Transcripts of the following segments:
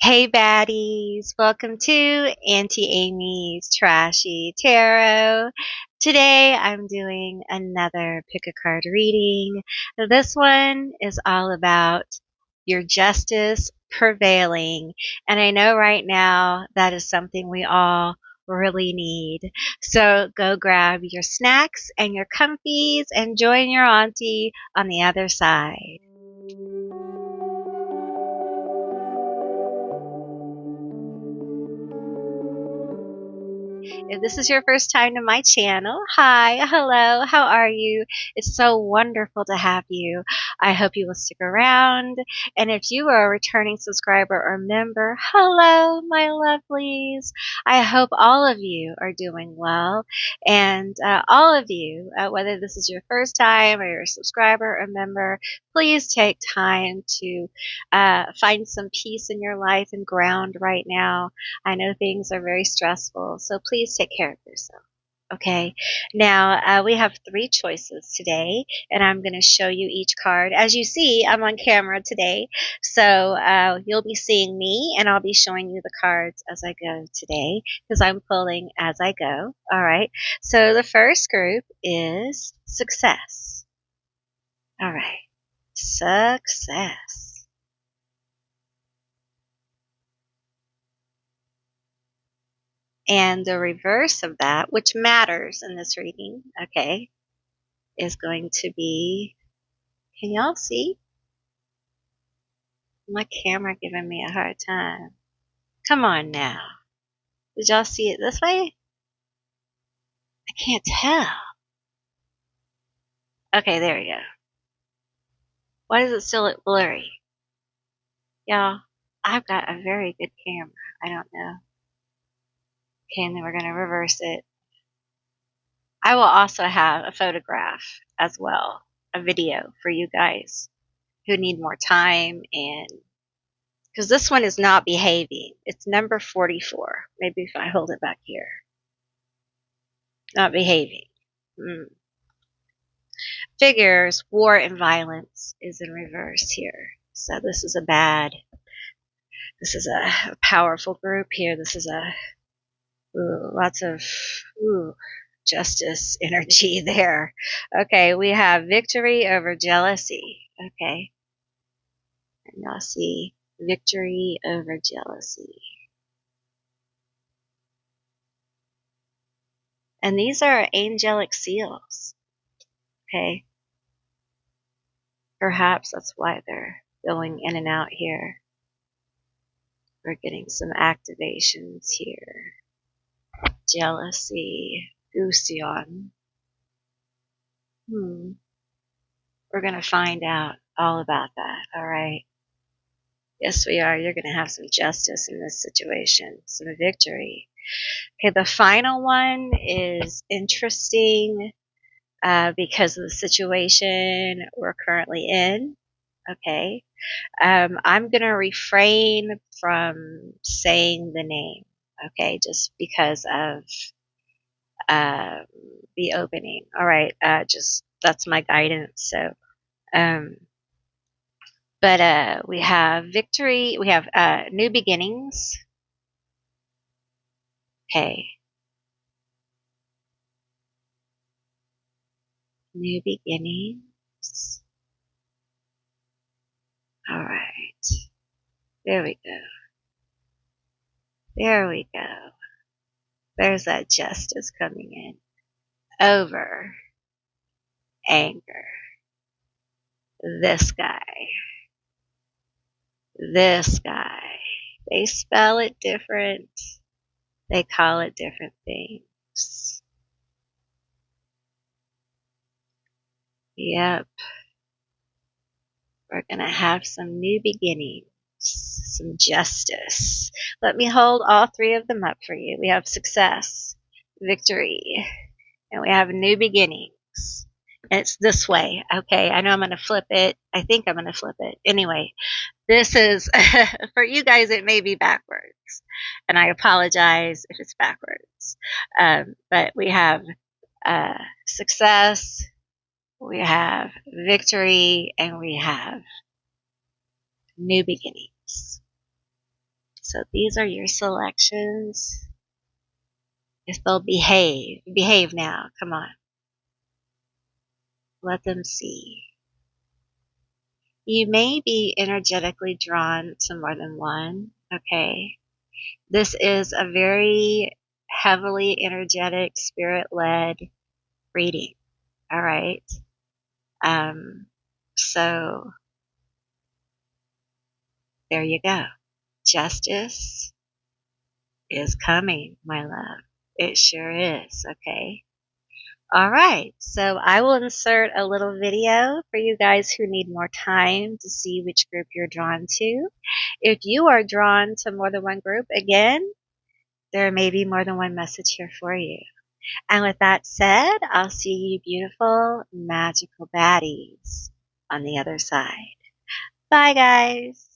Hey baddies, welcome to Auntie Amy's Trashy Tarot. Today I'm doing another pick a card reading. This one is all about your justice prevailing. And I know right now that is something we all really need. So go grab your snacks and your comfies and join your auntie on the other side. If this is your first time to my channel, hi, hello, how are you? It's so wonderful to have you. I hope you will stick around. And if you are a returning subscriber or member, hello, my lovelies. I hope all of you are doing well. And all of you, whether this is your first time or you're a subscriber or member, please take time to find some peace in your life and ground right now. I know things are very stressful, so please take care of yourself. Okay, now we have three choices today, and I'm going to show you each card. As you see, I'm on camera today, so you'll be seeing me, and I'll be showing you the cards as I go today, because I'm pulling as I go. All right, so the first group is success. All right, success. And the reverse of that, which matters in this reading, okay, is going to be, can y'all see? My camera giving me a hard time. Come on now. Did y'all see it this way? I can't tell. Okay, there we go. Why does it still look blurry? Y'all, I've got a very good camera. I don't know. Okay, and then we're going to reverse it. I will also have a photograph as well, a video for you guys who need more time, and because this one is not behaving. It's number 44. Maybe if I hold it back here. Not behaving. Figures, war and violence is in reverse here. So this is a powerful group here. This is lots of justice energy there. Okay, we have victory over jealousy. Okay. And y'all see victory over jealousy. And these are angelic seals. Okay. Perhaps that's why they're going in and out here. We're getting some activations here. Jealousy. Gusion. We're going to find out all about that, alright? Yes, we are. You're going to have some justice in this situation. Some victory. Okay, the final one is interesting because of the situation we're currently in. Okay. I'm going to refrain from saying the name, okay, just because of the opening. All right, just that's my guidance. So, but we have victory, we have new beginnings. Okay. New beginnings. All right. There we go. There we go. There's that justice coming in. Over anger. This guy. This guy. They spell it different. They call it different things. Yep. We're going to have some new beginnings. Some justice. Let me hold all three of them up for you. We have success, victory, and we have new beginnings. And it's this way. Okay, I know I'm going to flip it. I think I'm going to flip it. Anyway, this is, for you guys, it may be backwards. And I apologize if it's backwards. But we have success, we have victory, and we have new beginnings. So these are your selections. If they'll behave. Behave now. Come on. Let them see. You may be energetically drawn to more than one. Okay. This is a very heavily energetic, spirit-led reading. All right. So there you go. Justice is coming, my love. It sure is. Okay. All right. So I will insert a little video for you guys who need more time to see which group you're drawn to. If you are drawn to more than one group, again, there may be more than one message here for you. And with that said, I'll see you beautiful, magical baddies on the other side. Bye, guys.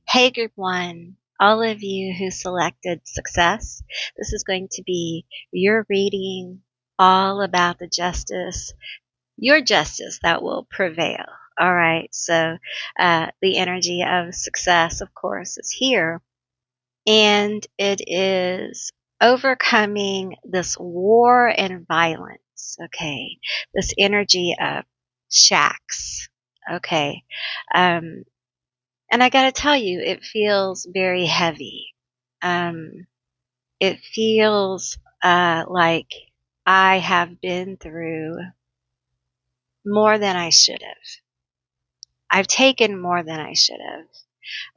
Hey, Group 1, all of you who selected success, this is going to be your reading all about the justice, your justice that will prevail. All right, so the energy of success, of course, is here, and it is overcoming this war and violence, okay, this energy of shacks, okay. And I gotta tell you, it feels very heavy. It feels like I have been through more than I should have. I've taken more than I should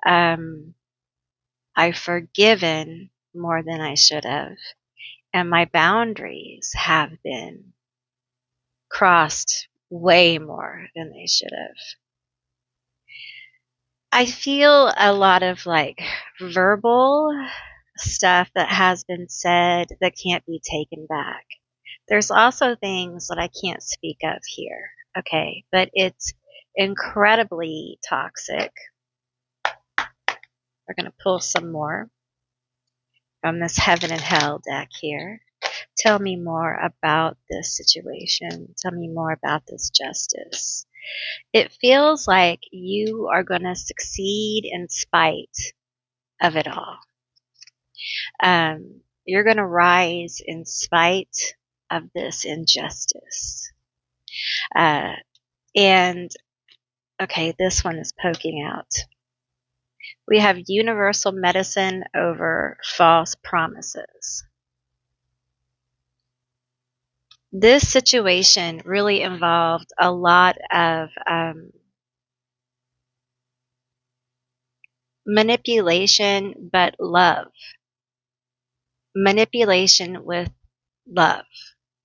have. I've forgiven more than I should have. And my boundaries have been crossed way more than they should have. I feel a lot of like verbal stuff that has been said that can't be taken back. There's also things that I can't speak of here, okay, but it's incredibly toxic. We're going to pull some more from this Heaven and Hell deck here. Tell me more about this situation. Tell me more about this justice. It feels like you are going to succeed in spite of it all. You're going to rise in spite of this injustice. And, okay, this one is poking out. We have universal medicine over false promises. This situation really involved a lot of manipulation, but love. Manipulation with love.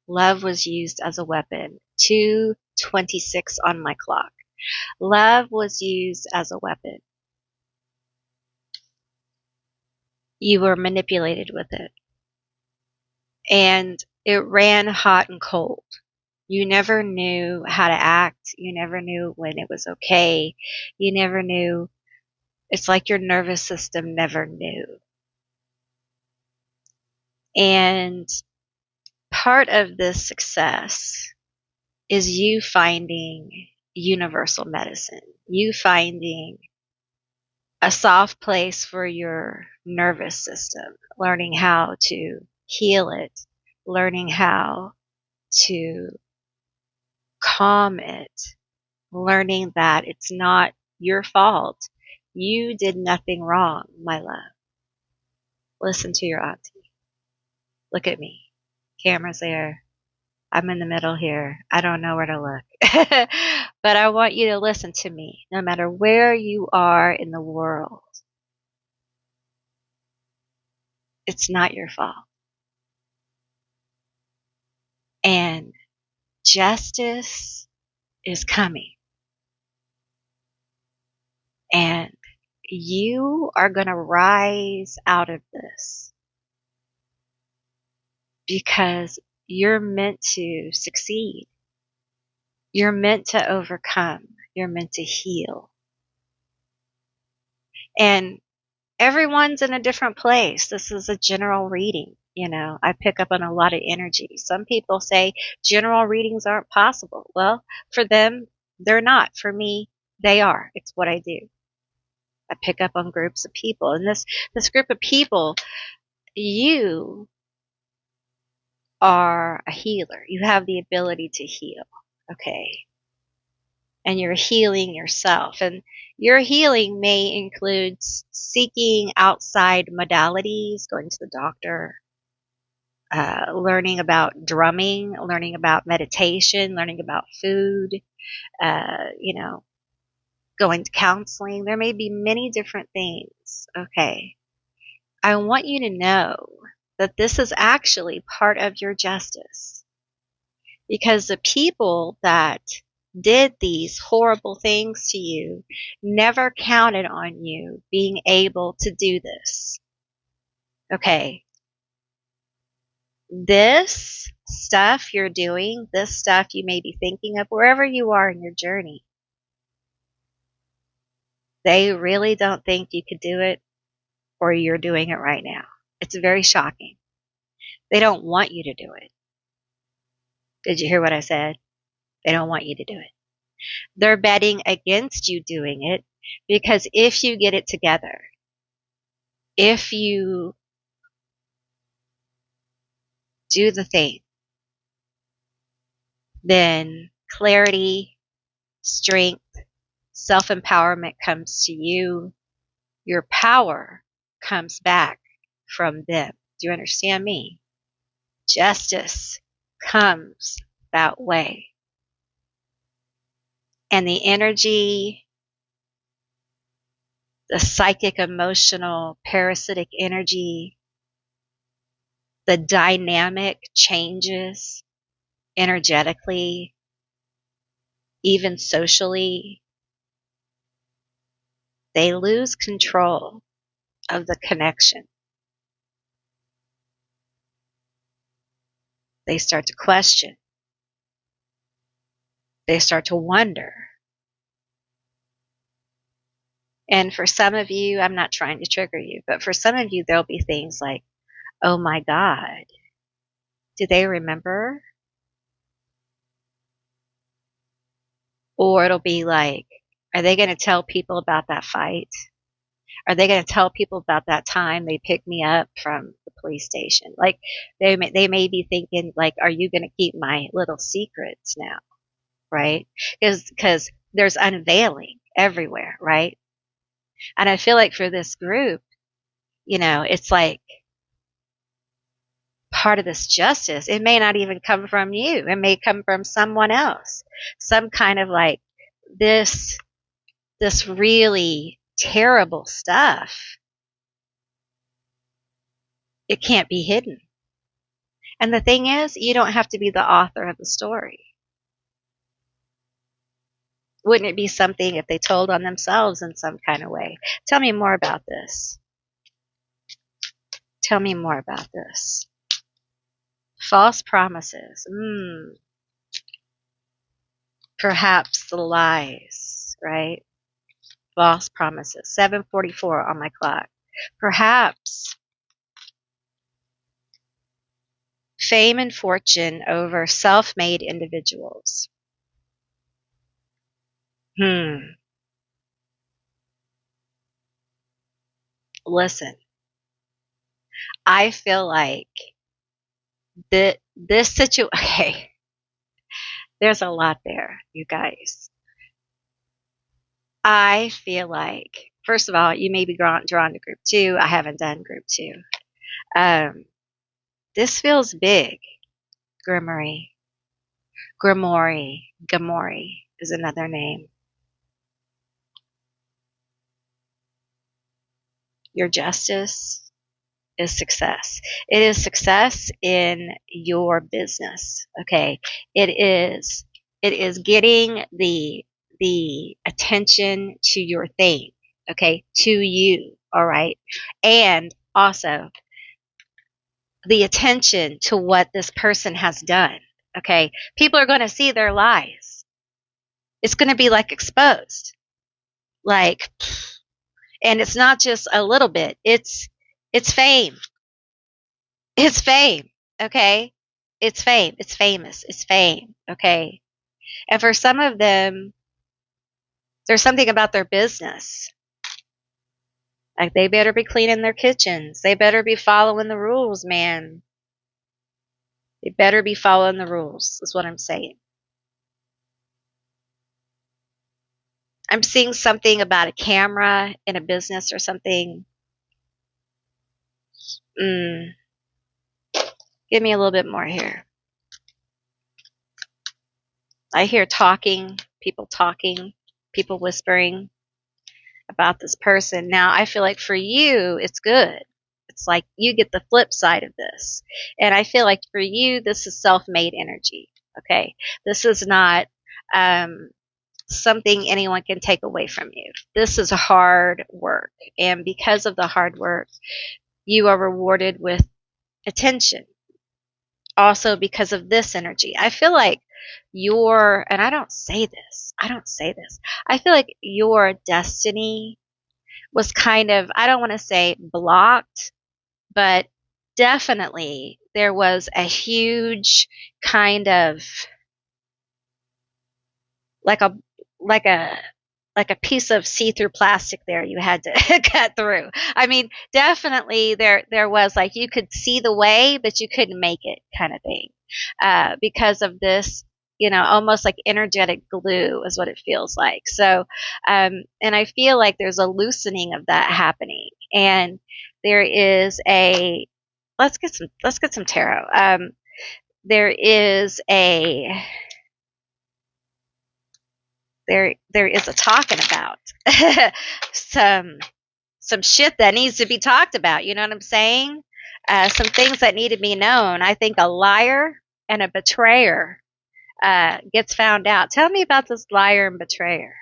Love was used as a weapon. 2:26 on my clock. Love was used as a weapon. You were manipulated with it. And it ran hot and cold. You never knew how to act. You never knew when it was okay. You never knew. It's like your nervous system never knew. And part of this success is you finding universal medicine. You finding a soft place for your nervous system. Learning how to heal it. Learning how to calm it. Learning that it's not your fault. You did nothing wrong, my love. Listen to your auntie. Look at me. Camera's there. I'm in the middle here. I don't know where to look. But I want you to listen to me. No matter where you are in the world, it's not your fault. And justice is coming. And you are going to rise out of this because you're meant to succeed. You're meant to overcome. You're meant to heal. And everyone's in a different place. This is a general reading. I pick up on a lot of energy. Some people say general readings aren't possible. Well, for them, they're not. For me, they are. It's what I do. I pick up on groups of people. And this group of people, you are a healer. You have the ability to heal. Okay. And you're healing yourself. And your healing may include seeking outside modalities, going to the doctor, learning about drumming, learning about meditation, learning about food, going to counseling. There may be many different things. Okay. I want you to know that this is actually part of your justice. Because the people that did these horrible things to you never counted on you being able to do this. Okay. This stuff you're doing, this stuff you may be thinking of, wherever you are in your journey, they really don't think you could do it, or you're doing it right now. It's very shocking. They don't want you to do it. Did you hear what I said? They don't want you to do it. They're betting against you doing it because if you get it together, if you do the thing, then clarity, strength, self-empowerment comes to you. Your power comes back from them. Do you understand me? Justice comes that way. And the energy, the psychic, emotional, parasitic energy, the dynamic changes energetically, even socially. They lose control of the connection. They start to question. They start to wonder. And for some of you, I'm not trying to trigger you, but for some of you, there'll be things like, oh my God, do they remember? Or it'll be like, are they going to tell people about that fight? Are they going to tell people about that time they picked me up from the police station? Like, they may be thinking, like, are you going to keep my little secrets now? Right? Because there's unveiling everywhere, right? And I feel like for this group, it's like part of this justice. It may not even come from you. It may come from someone else. Some kind of like this really terrible stuff. It can't be hidden. And the thing is, you don't have to be the author of the story. Wouldn't it be something if they told on themselves in some kind of way? Tell me more about this. Tell me more about this. False promises. Perhaps the lies, right? False promises. 7:44 on my clock. Perhaps fame and fortune over self-made individuals. Listen, I feel like this situation, okay, there's a lot there, you guys. I feel like, first of all, you may be drawn to group 2. I haven't done group 2. This feels big, Grimmery. Gamori is another name. Your justice is success. It is success in your business. Okay. It is getting the attention to your thing. Okay. To you. All right. And also the attention to what this person has done. Okay. People are going to see their lies. It's going to be like exposed. Like, and it's not just a little bit. It's fame. It's fame. Okay. It's fame. It's famous. It's fame. Okay. And for some of them, there's something about their business. Like they better be cleaning their kitchens. They better be following the rules, man. They better be following the rules, is what I'm saying. I'm seeing something about a camera in a business or something. Give me a little bit more here. I hear talking, people whispering about this person. Now, I feel like for you, it's good. It's like you get the flip side of this. And I feel like for you, this is self-made energy. Okay. This is not something anyone can take away from you. This is hard work. And because of the hard work, you are rewarded with attention. Also, because of this energy, I feel like and I don't say this, I feel like your destiny was kind of, I don't want to say blocked, but definitely there was a huge kind of like a like a like a piece of see-through plastic there you had to cut through. I mean, definitely there was like you could see the way, but you couldn't make it kind of thing because of this. Almost like energetic glue is what it feels like. So, and I feel like there's a loosening of that happening, and there is a let's get some tarot. There is a there is a talking about some shit that needs to be talked about. You know what I'm saying? Some things that need to be known. I think a liar and a betrayer gets found out. Tell me about this liar and betrayer.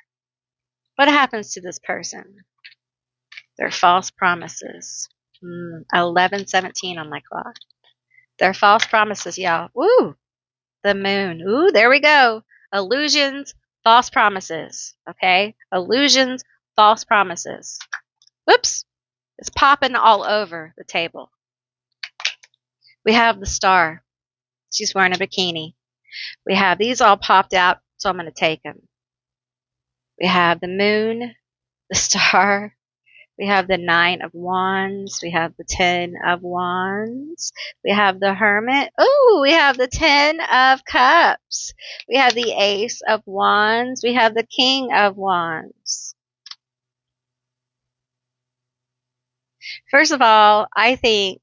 What happens to this person? Their false promises. 11:17 on my clock. Their false promises, y'all. Woo! The moon. Ooh, there we go. Illusions, false promises. Okay? Illusions, false promises. Whoops. It's popping all over the table. We have the star. She's wearing a bikini. We have these all popped out, so I'm going to take them. We have the moon, the star. We have the 9 of Wands. We have the 10 of Wands. We have the Hermit. Ooh, we have the 10 of Cups. We have the Ace of Wands. We have the King of Wands. First of all, I think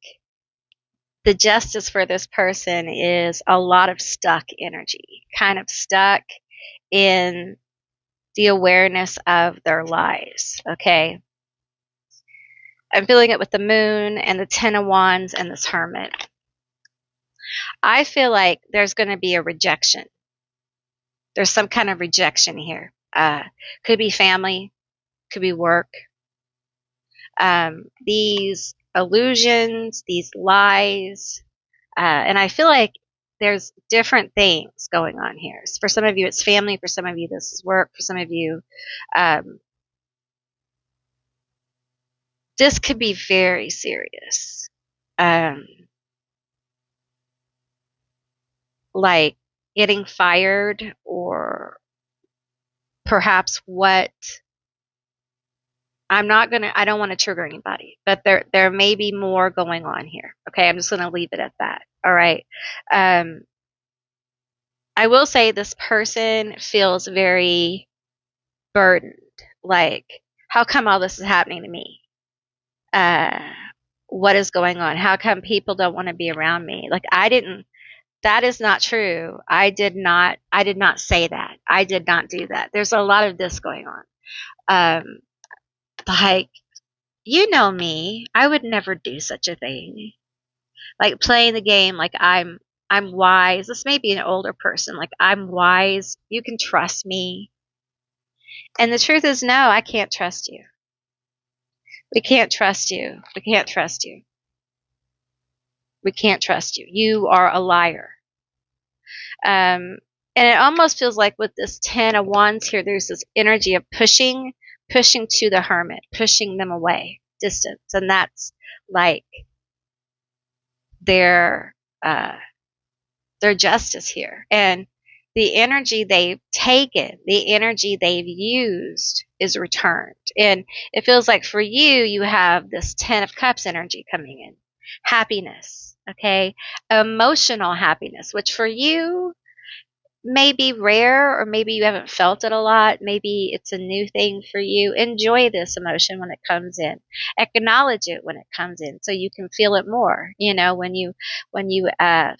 the justice for this person is a lot of stuck energy, kind of stuck in the awareness of their lives. Okay. I'm feeling it with the moon and the 10 of Wands and this Hermit. I feel like there's going to be a rejection. There's some kind of rejection here. Could be family, could be work. These illusions, these lies, and I feel like there's different things going on here. So for some of you, it's family. For some of you, this is work. For some of you, this could be very serious. Like getting fired, or perhaps what I don't want to trigger anybody, but there may be more going on here. Okay, I'm just going to leave it at that. All right. I will say this person feels very burdened. Like, how come all this is happening to me? What is going on? How come people don't want to be around me? Like, I didn't That is not true. I did not say that. I did not do that. There's a lot of this going on. Um, like, you know me. I would never do such a thing. Like playing the game like I'm wise. This may be an older person. Like I'm wise. You can trust me. And the truth is no, I can't trust you. We can't trust you. We can't trust you. We can't trust you. You are a liar. And it almost feels like with this 10 of wands here, there's this energy of pushing to the hermit, pushing them away, distance. And that's like their, uh, their justice here. And the energy they've taken, the energy they've used is returned. And it feels like for you, you have this 10 of cups energy coming in. Happiness, okay? Emotional happiness, which for you may be rare, or maybe you haven't felt it a lot. Maybe it's a new thing for you. Enjoy this emotion when it comes in. Acknowledge it when it comes in so you can feel it more. You know, when you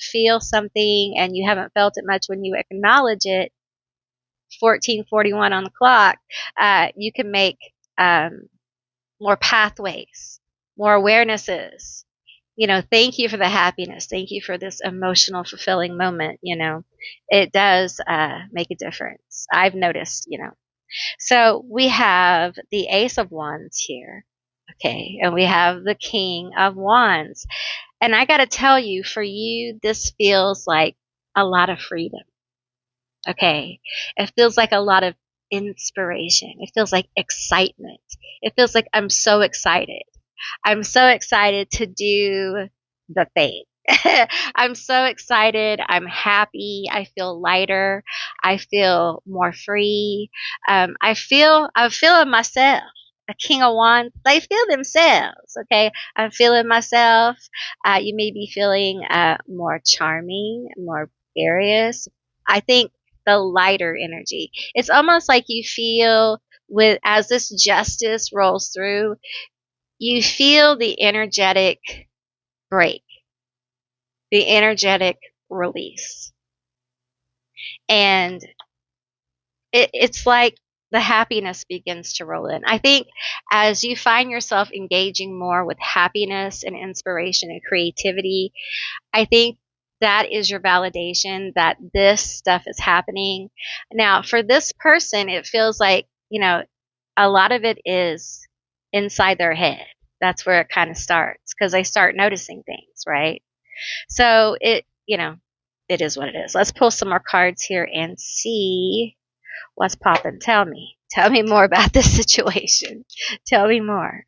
feel something and you haven't felt it much, when you acknowledge it, 14:41 on the clock, you can make more pathways, more awarenesses. You know, thank you for the happiness. Thank you for this emotional, fulfilling moment. You know, it does make a difference. I've noticed, you know. So we have the Ace of Wands here. Okay. And we have the King of Wands. And I got to tell you, for you, this feels like a lot of freedom. Okay. It feels like a lot of inspiration. It feels like excitement. It feels like I'm so excited. I'm so excited to do the thing. I'm so excited. I'm happy. I feel lighter. I feel more free. I'm feeling myself. A king of wands, they feel themselves. Okay. I'm feeling myself. You may be feeling, more charming, more gregarious. I think the lighter energy. It's almost like you feel as this justice rolls through, you feel the energetic break, the energetic release. And it's like the happiness begins to roll in. I think as you find yourself engaging more with happiness and inspiration and creativity, I think that is your validation that this stuff is happening. Now, for this person, it feels like, you know, a lot of it is inside their head. That's where it kind of starts because they start noticing things, right? So you know, it is what it is. Let's pull some more cards here and see what's popping. Tell me. Tell me more about this situation. Tell me more.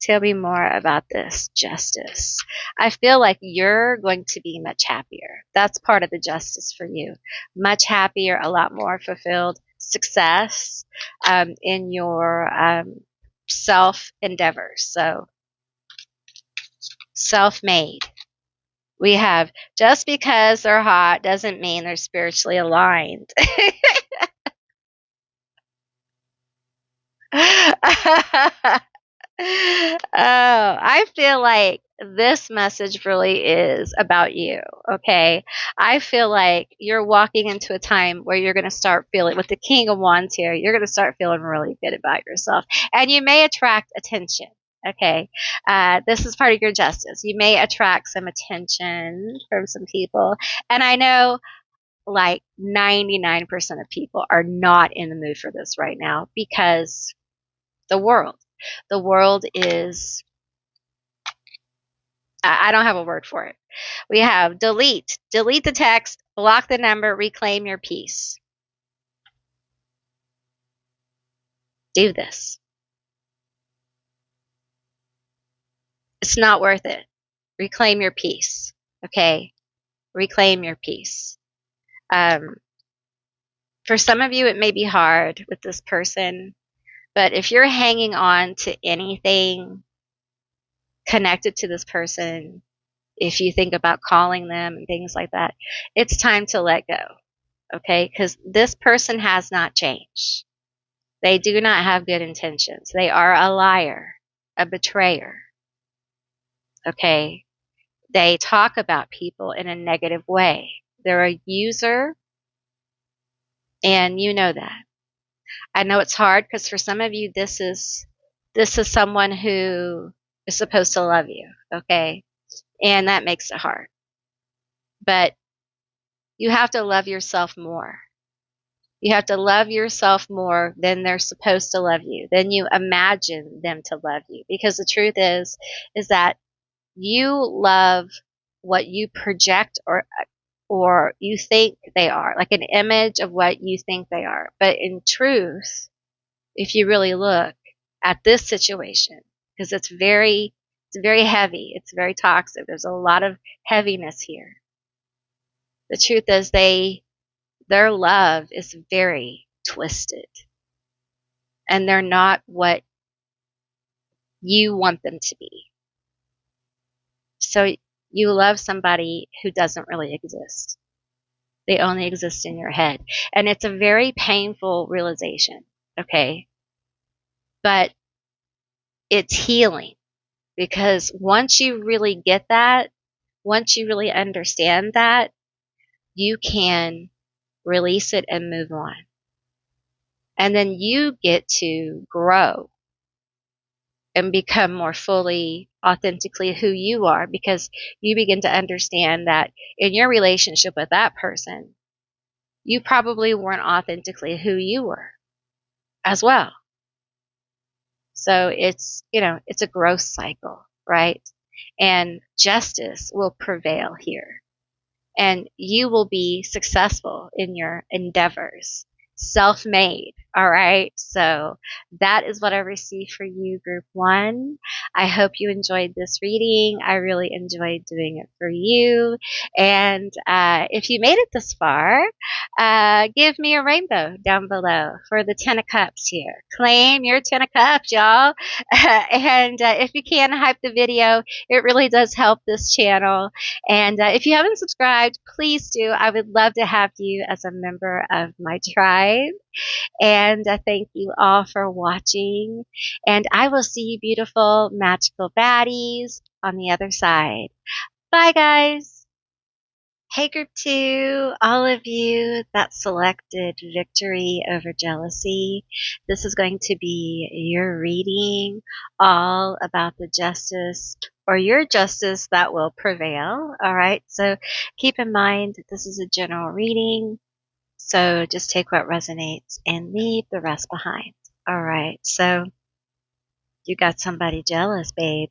Tell me more about this justice. I feel like you're going to be much happier. That's part of the justice for you. Much happier, a lot more fulfilled, success in your self endeavors. So, self made. We have just because they're hot doesn't mean they're spiritually aligned. Oh, I feel like this message really is about you, okay? I feel like you're walking into a time where you're going to start feeling, with the King of Wands here, you're going to start feeling really good about yourself. And you may attract attention, okay? This is part of your justice. You may attract some attention from some people. And I know like 99% of people are not in the mood for this right now because the world. The world is, I don't have a word for it. We have delete the text, block the number, reclaim your peace. Do this. It's not worth it. Reclaim your peace. Okay? Reclaim your peace. For some of you, it may be hard with this person, but if you're hanging on to anything connected to this person, if you think about calling them and things like that, it's time to let go. Okay? Because this person has not changed. They do not have good intentions. They are a liar, a betrayer. Okay? They talk about people in a negative way. They're a user, and you know that. I know it's hard because for some of you, this is someone who is supposed to love you, okay? And that makes it hard. But you have to love yourself more. You have to love yourself more than they're supposed to love you, than you imagine them to love you. Because the truth is that you love what you project or you think they are, like an image of what you think they are. But in truth, if you really look at this situation, because it's very heavy, it's very toxic. There's a lot of heaviness here. The truth is their love is very twisted, and they're not what you want them to be. So you love somebody who doesn't really exist. They only exist in your head. And it's a very painful realization, okay? But it's healing, because once you really get that, once you really understand that, you can release it and move on. And then you get to grow and become more fully, authentically who you are, because you begin to understand that in your relationship with that person, you probably weren't authentically who you were as well. So it's a growth cycle, right? And justice will prevail here. And you will be successful in your endeavors. Self-made, all right? So that is what I received for you, Group 1. I hope you enjoyed this reading. I really enjoyed doing it for you. And if you made it this far, give me a rainbow down below for the 10 of Cups here. Claim your 10 of Cups, y'all. And if you can, hype the video. It really does help this channel. And if you haven't subscribed, please do. I would love to have you as a member of my tribe. And thank you all for watching. And I will see you beautiful, magical baddies on the other side. Bye, guys. Hey, Group 2, all of you that selected victory over jealousy. This is going to be your reading all about the justice or your justice that will prevail. All right. So keep in mind, this is a general reading. So just take what resonates and leave the rest behind. All right. So you got somebody jealous, babe.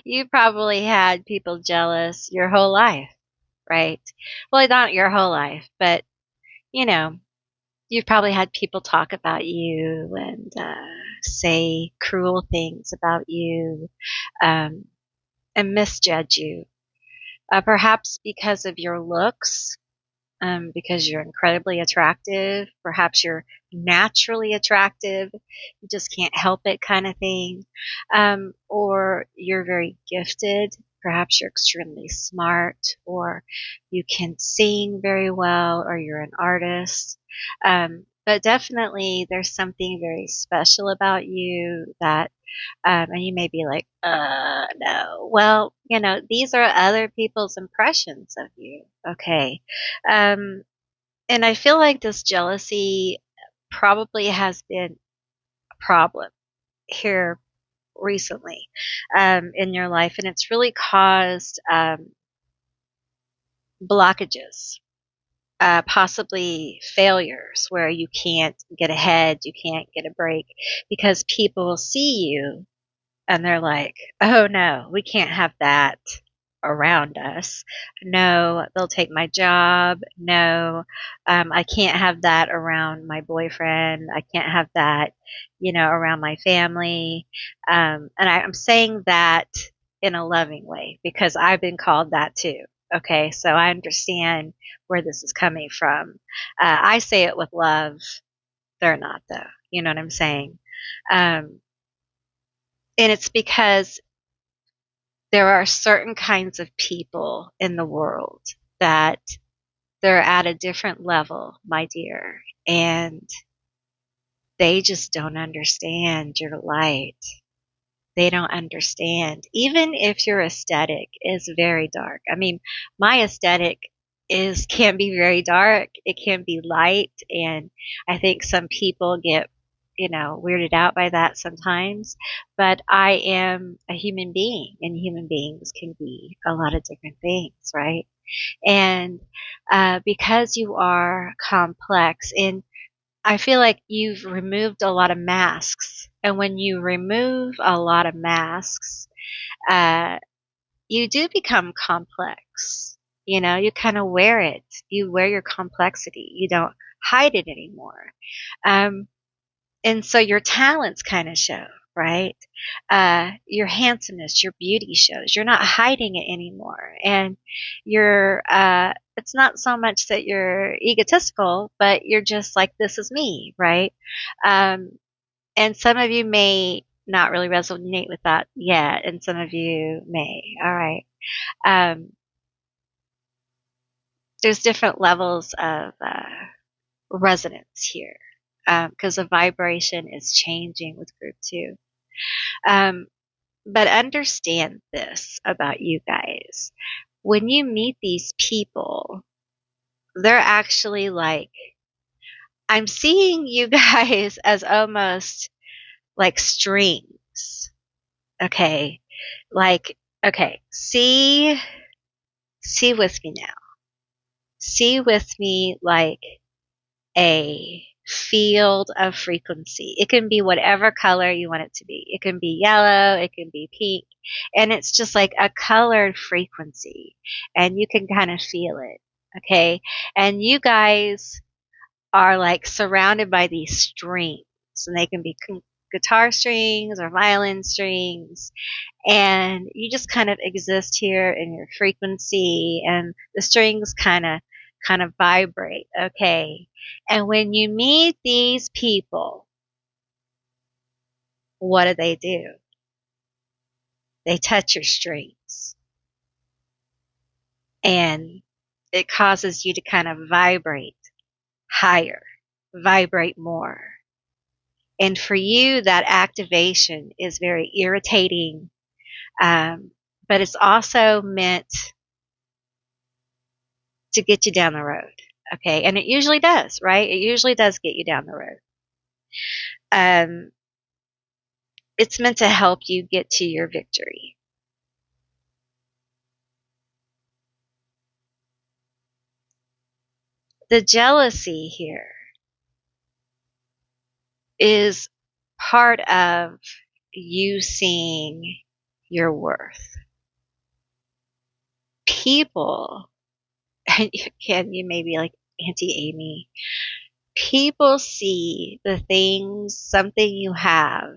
You probably had people jealous your whole life, right? Well, not your whole life, but you've probably had people talk about you and say cruel things about you, and misjudge you, perhaps because of your looks, because you're incredibly attractive. Perhaps you're naturally attractive. You just can't help it kind of thing. Or you're very gifted. Perhaps you're extremely smart, or you can sing very well, or you're an artist. But definitely there's something very special about you that and you may be like, no. Well, these are other people's impressions of you. Okay. And I feel like this jealousy probably has been a problem here recently in your life. And it's really caused blockages. Possibly failures where you can't get ahead, you can't get a break, because people will see you and they're like, oh no, we can't have that around us. No, they'll take my job. No, I can't have that around my boyfriend. I can't have that, around my family. And I'm saying that in a loving way, because I've been called that too. Okay, so I understand where this is coming from. I say it with love. They're not, though. You know what I'm saying? And it's because there are certain kinds of people in the world that they're at a different level, my dear, and they just don't understand your light. They don't understand. Even if your aesthetic is very dark. I mean, my aesthetic can be very dark. It can be light, and I think some people get, weirded out by that sometimes. But I am a human being, and human beings can be a lot of different things, right? And because you are complex, and I feel like you've removed a lot of masks, and when you remove a lot of masks, uh, you do become complex. You kind of wear it. You wear your complexity. You don't hide it anymore. Um, and so your talents kind of show, right? Your handsomeness, your beauty shows. You're not hiding it anymore. And it's not so much that you're egotistical, but you're just like, this is me, right? Um, and some of you may not really resonate with that yet, and some of you may. All right. Um, there's different levels of resonance here because the vibration is changing with group two. Um, but understand this about you guys. When you meet these people, they're actually like, I'm seeing you guys as almost like strings. Okay. Like, okay, see with me now. See with me like a field of frequency. It can be whatever color you want it to be. It can be yellow, it can be pink, and it's just like a colored frequency, and you can kind of feel it. Okay. And you guys are like surrounded by these strings, and they can be guitar strings or violin strings, and you just kind of exist here in your frequency, and the strings kind of vibrate. Okay. And when you meet these people, what do? They touch your strings, and it causes you to kind of vibrate higher, vibrate more. And for you, that activation is very irritating, but it's also meant to get you down the road. Okay. And it usually does, right? It usually does get you down the road. Um, it's meant to help you get to your victory. The jealousy here is part of you seeing your worth. People, and you may be like, Auntie Amy, people see the things, something you have,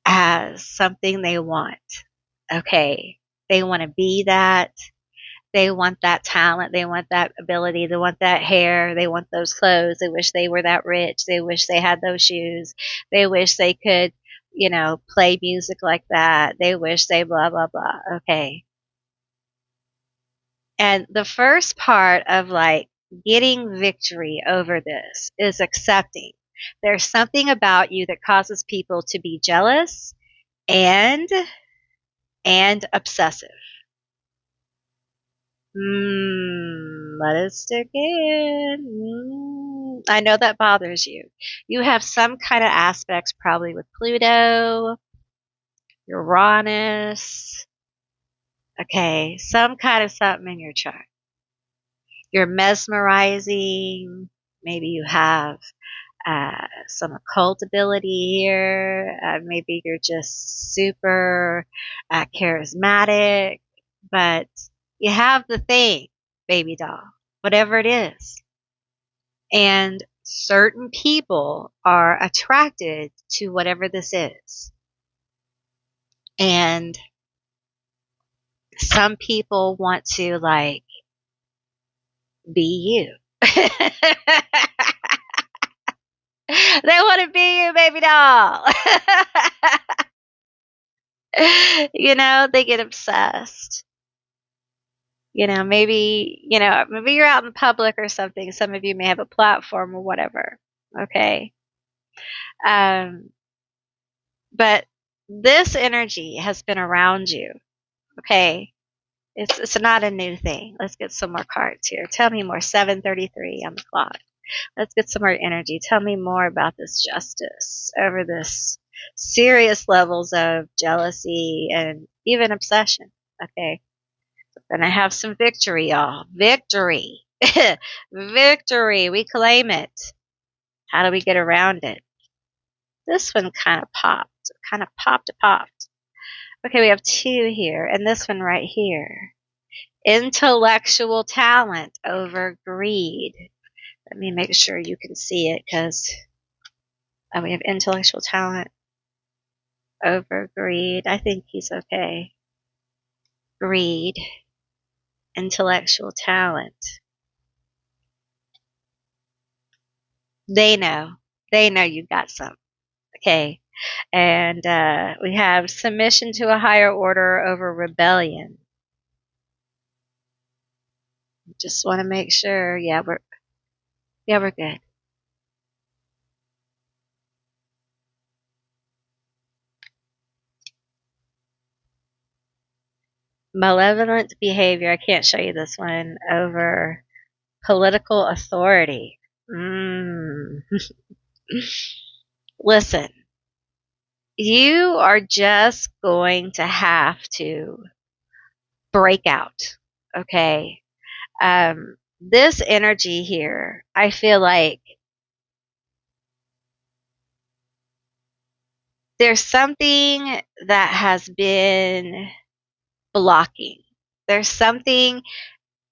as something they want. Okay. They want to be that. They want that talent. They want that ability. They want that hair. They want those clothes. They wish they were that rich. They wish they had those shoes. They wish they could, play music like that. They wish they blah, blah, blah. Okay. And the first part of like getting victory over this is accepting there's something about you that causes people to be jealous and obsessive. Let it stick in. I know that bothers you. You have some kind of aspects probably with Pluto, Uranus. Okay, some kind of something in your chart. You're mesmerizing. Maybe you have some occult ability here. Maybe you're just super charismatic, but you have the thing, baby doll, whatever it is. And certain people are attracted to whatever this is. And some people want to like be you. They want to be you, baby doll. They get obsessed. Maybe you're out in public or something. Some of you may have a platform or whatever. Okay. But this energy has been around you. Okay. It's not a new thing. Let's get some more cards here. Tell me more. 7:33 on the clock. Let's get some more energy. Tell me more about this justice over this serious levels of jealousy and even obsession. Okay. Then I have some victory, y'all. Victory. Victory. We claim it. How do we get around it? This one kind of popped. Kind of popped. Okay, we have two here, and this one right here. Intellectual talent over greed. Let me make sure you can see it, because we have intellectual talent over greed. I think he's okay. Greed. Intellectual talent. They know. They know you got some. Okay. And we have submission to a higher order over rebellion. Just want to make sure. Yeah, we're good. Malevolent behavior. I can't show you this one. Over political authority. Listen, you are just going to have to break out. Okay. This energy here, I feel like there's something that has been blocking. There's something,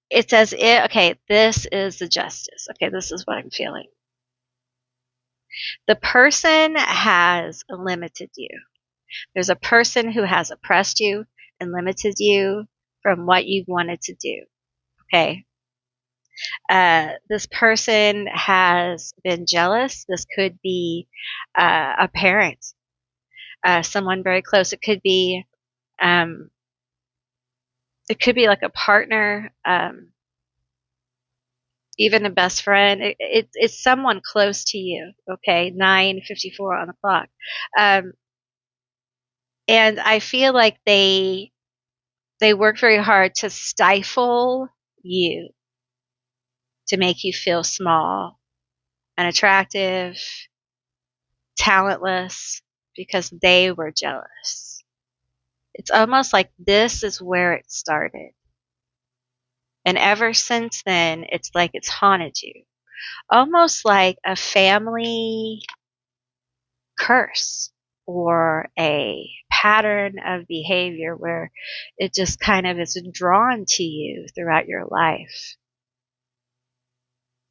it's as if, okay, this is the justice. Okay, this is what I'm feeling. The person has limited you. There's a person who has oppressed you and limited you from what you wanted to do. Okay. This person has been jealous. This could be a parent, someone very close. It could be like a partner, even a best friend. It's someone close to you. Okay, 9:54 on the clock, and I feel like they work very hard to stifle you, to make you feel small, unattractive, talentless, because they were jealous. It's almost like this is where it started. And ever since then, it's like it's haunted you. Almost like a family curse or a pattern of behavior where it just kind of is drawn to you throughout your life.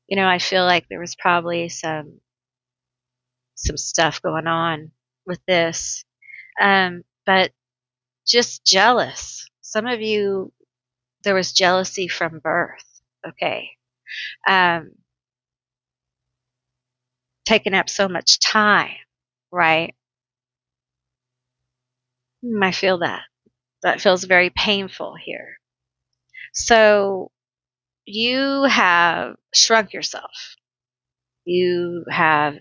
You know, I feel like there was probably some stuff going on with this. But just jealous. Some of you, there was jealousy from birth. Okay. Taking up so much time, right? I feel that. That feels very painful here. So you have shrunk yourself. You have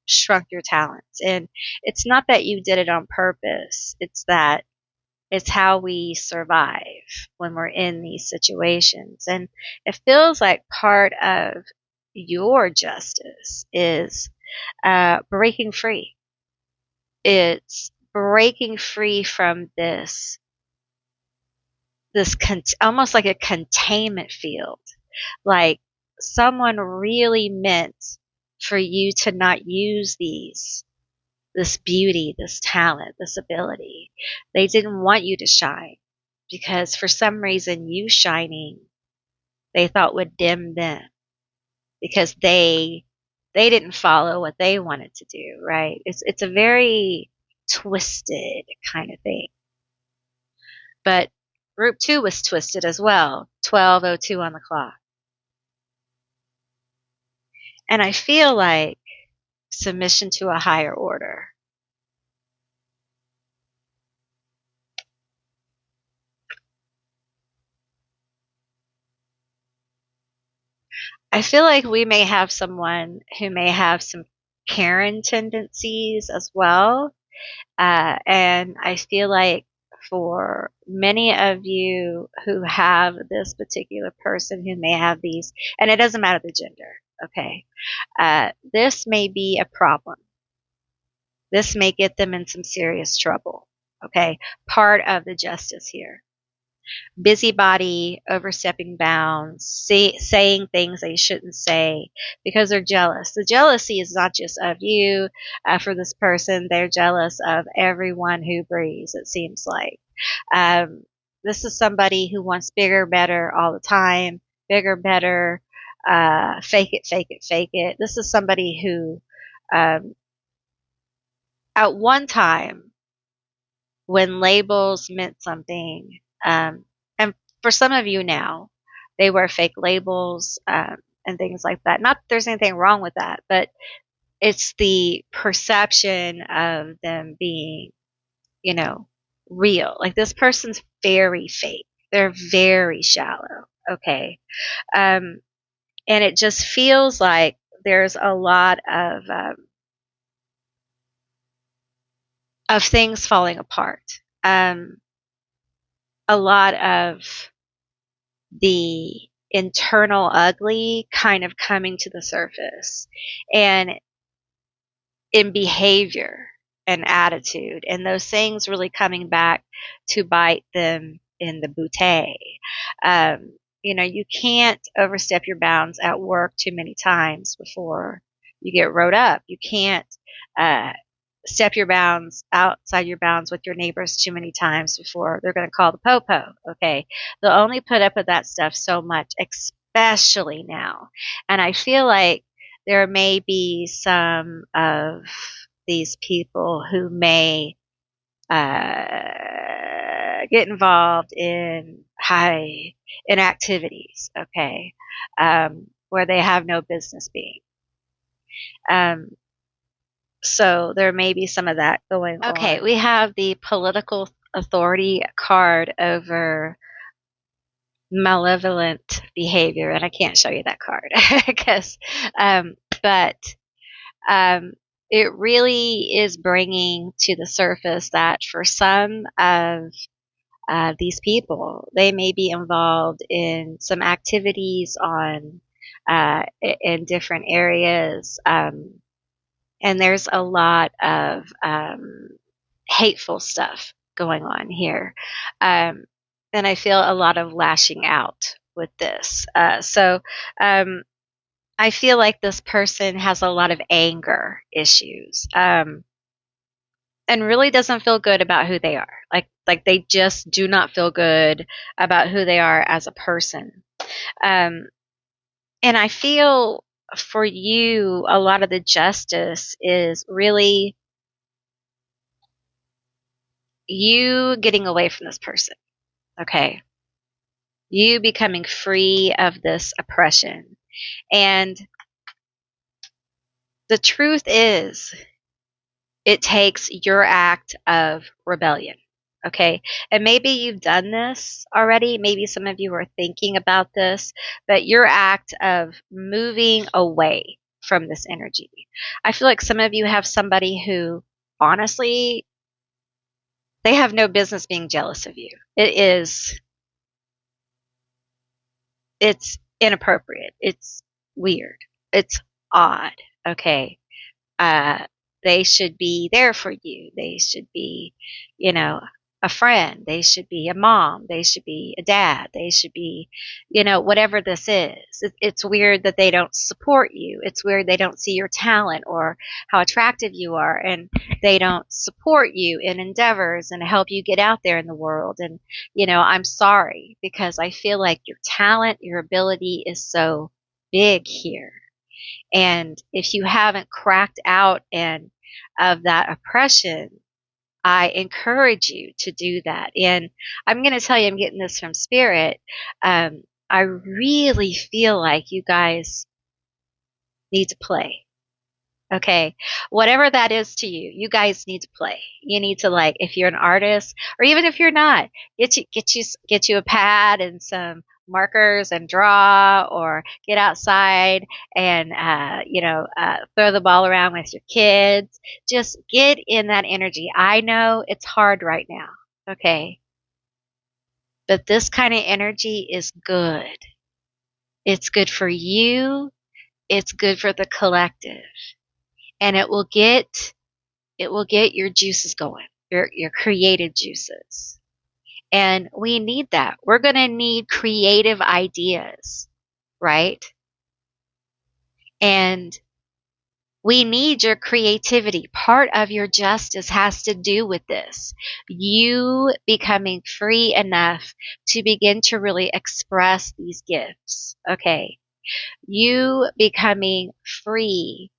shrunk your talents. And it's not that you did it on purpose. It's that it's how we survive when we're in these situations. And it feels like part of your justice is breaking free. It's breaking free from this almost like a containment field. Like someone really meant for you to not use this beauty, this talent, this ability. They didn't want you to shine because for some reason you shining, they thought would dim them because they didn't follow what they wanted to do, right? It's a very twisted kind of thing. But group 2 was twisted as well. 12:02 on the clock. And I feel like submission to a higher order. I feel like we may have someone who may have some Karen tendencies as well. And I feel like for many of you who have this particular person who may have these, and it doesn't matter the gender, okay? This may be a problem. This may get them in some serious trouble, okay? Part of the justice here. Busybody, overstepping bounds, saying things they shouldn't say because they're jealous. The jealousy is not just of you for this person. They're jealous of everyone who breathes, it seems like. This is somebody who wants bigger, better all the time. Bigger, better, fake it, fake it, fake it. This is somebody who, at one time, when labels meant something, and for some of you now, they wear fake labels and things like that. Not that there's anything wrong with that, but it's the perception of them being, you know, real. Like this person's very fake. They're very shallow. Okay. And it just feels like there's a lot of things falling apart. A lot of the internal ugly kind of coming to the surface, and in behavior and attitude, and those things really coming back to bite them in the bootay. You can't overstep your bounds at work too many times before you get wrote up. You can't uh, step your bounds outside your bounds with your neighbors too many times before they're going to call the popo. Okay. They'll only put up with that stuff so much, especially now. And I feel like there may be some of these people who may get involved in activities, okay, where they have no business being. So there may be some of that going on. Okay, we have the political authority card over malevolent behavior, and I can't show you that card because, but it really is bringing to the surface that for some of these people, they may be involved in some activities in different areas. And there's a lot of hateful stuff going on here. And I feel a lot of lashing out with this. So I feel like this person has a lot of anger issues and really doesn't feel good about who they are. Like they just do not feel good about who they are as a person. And I feel for you, a lot of the justice is really you getting away from this person, okay? You becoming free of this oppression. And the truth is, it takes your act of rebellion, okay? And maybe you've done this already. Maybe some of you are thinking about this, but your act of moving away from this energy. I feel like some of you have somebody who, honestly, they have no business being jealous of you. It's inappropriate. It's weird. It's odd. Okay. Uh, they should be there for you. They should be, a friend. They should be a mom. They should be a dad. They should be, whatever this is. It's weird that they don't support you. It's weird they don't see your talent or how attractive you are, and they don't support you in endeavors and help you get out there in the world. And, I'm sorry because I feel like your talent, your ability is so big here. And if you haven't cracked out and of that oppression, I encourage you to do that. And I'm going to tell you, I'm getting this from Spirit. I really feel like you guys need to play. Okay. Whatever that is to you, you guys need to play. You need to, like, if you're an artist or even if you're not, get you a pad and some markers and draw, or get outside and, throw the ball around with your kids. Just get in that energy. I know it's hard right now. Okay. But this kind of energy is good. It's good for you. It's good for the collective. And it will get your juices going, your creative juices. And we need that. We're going to need creative ideas, right? And we need your creativity. Part of your justice has to do with this. You becoming free enough to begin to really express these gifts. Okay. You becoming free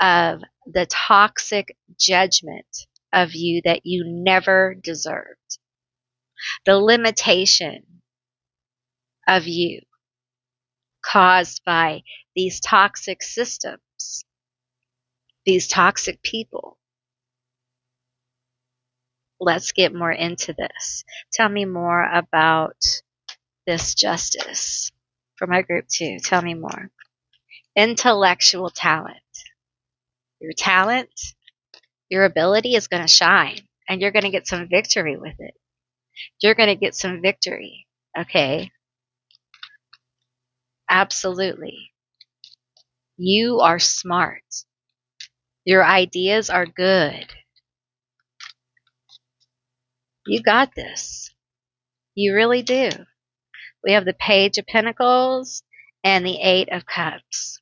of the toxic judgment of you that you never deserved. The limitation of you caused by these toxic systems, these toxic people. Let's get more into this. Tell me more about this justice for my group too. Tell me more. Intellectual talent. Your talent, your ability is going to shine and you're going to get some victory with it. You're going to get some victory. Okay. Absolutely. You are smart. Your ideas are good. You got this. You really do. We have the Page of Pentacles and the Eight of Cups.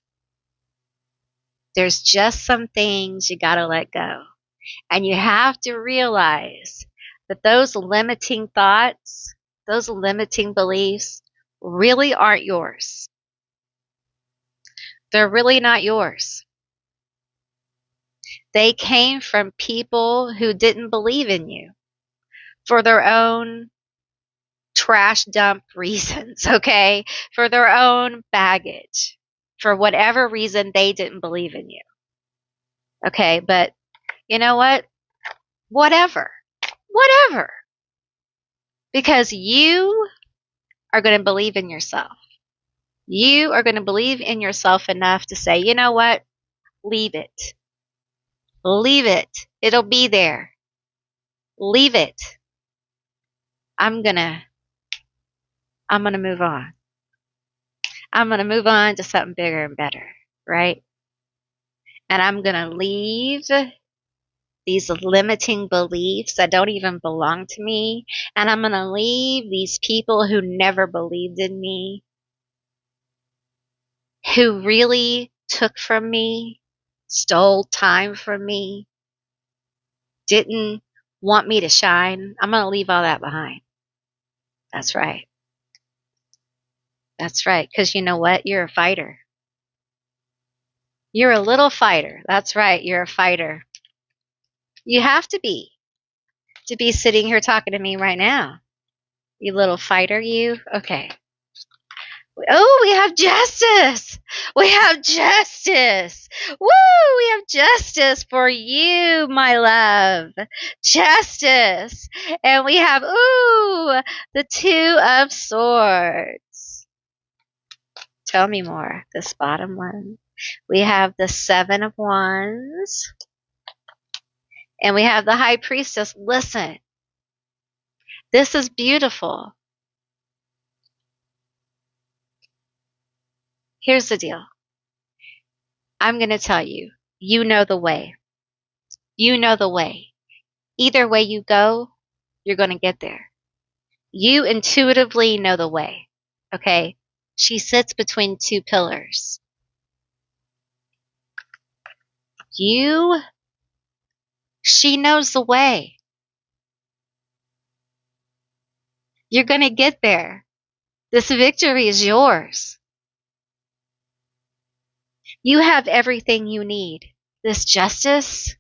There's just some things you got to let go. And you have to realize that those limiting thoughts, those limiting beliefs really aren't yours. They're really not yours. They came from people who didn't believe in you for their own trash dump reasons, okay? For their own baggage. For whatever reason, they didn't believe in you. Okay, but you know what? Whatever. Whatever. Because you are going to believe in yourself. You are going to believe in yourself enough to say, you know what? Leave it. Leave it. It'll be there. Leave it. I'm going to move on. I'm going to move on to something bigger and better, right? And I'm going to leave these limiting beliefs that don't even belong to me. And I'm going to leave these people who never believed in me, who really took from me, stole time from me, didn't want me to shine. I'm going to leave all that behind. That's right. That's right. Because you know what? You're a fighter. You're a little fighter. That's right. You're a fighter. You have to be sitting here talking to me right now. You little fighter, you. Okay. Oh, we have justice. We have justice. Woo! We have justice for you, my love. Justice. And we have, the Two of Swords. Tell me more. This bottom one. We have the Seven of Wands. And we have the High Priestess. Listen. This is beautiful. Here's the deal. I'm going to tell you. You know the way. You know the way. Either way you go, you're going to get there. You intuitively know the way. Okay? She sits between two pillars. She knows the way. You're going to get there. This victory is yours. You have everything you need. This justice,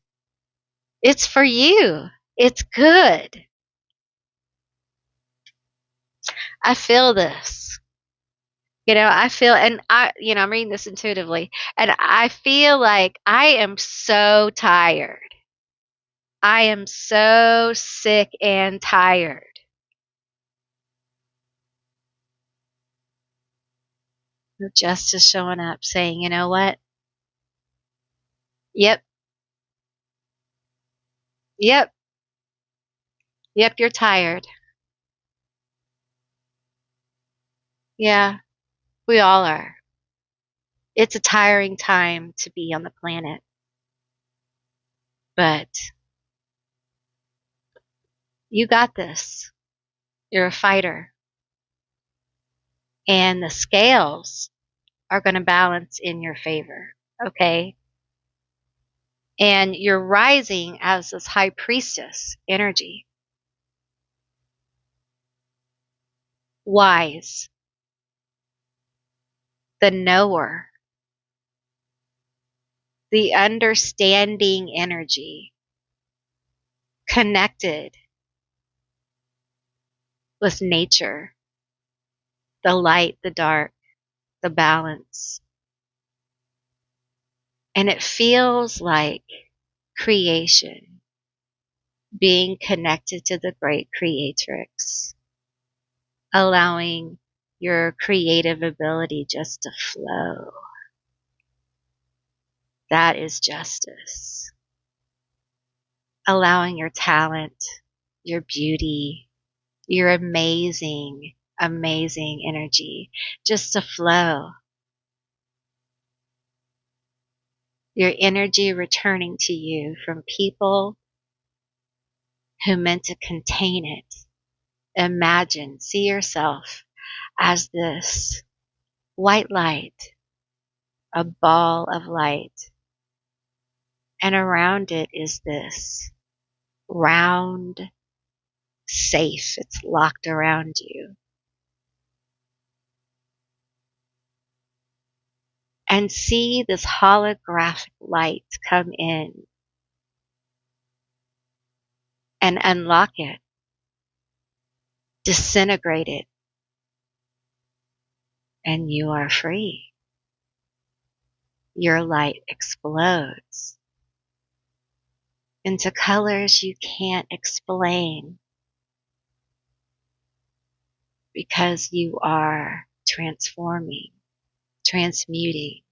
it's for you. It's good. I feel this. I'm reading this intuitively, and I feel like I am so tired. I am so sick and tired. The justice showing up saying, you know what? Yep. Yep. Yep, you're tired. Yeah, we all are. It's a tiring time to be on the planet, but you got this. You're a fighter, and the scales are going to balance in your favor. Okay? And you're rising as this high priestess energy. Wise, the knower, the understanding energy, connected with nature, the light, the dark, the balance. And it feels like creation, being connected to the great creatrix, allowing your creative ability just to flow. That is justice. Allowing your talent, your beauty, your amazing, amazing energy just to flow. Your energy returning to you from people who meant to contain it. Imagine, see yourself as this white light, a ball of light, and around it is this round safe. It's locked around you. And see this holographic light come in and unlock it, disintegrate it, and you are free. Your light explodes into colors you can't explain because you are transforming, transmuting,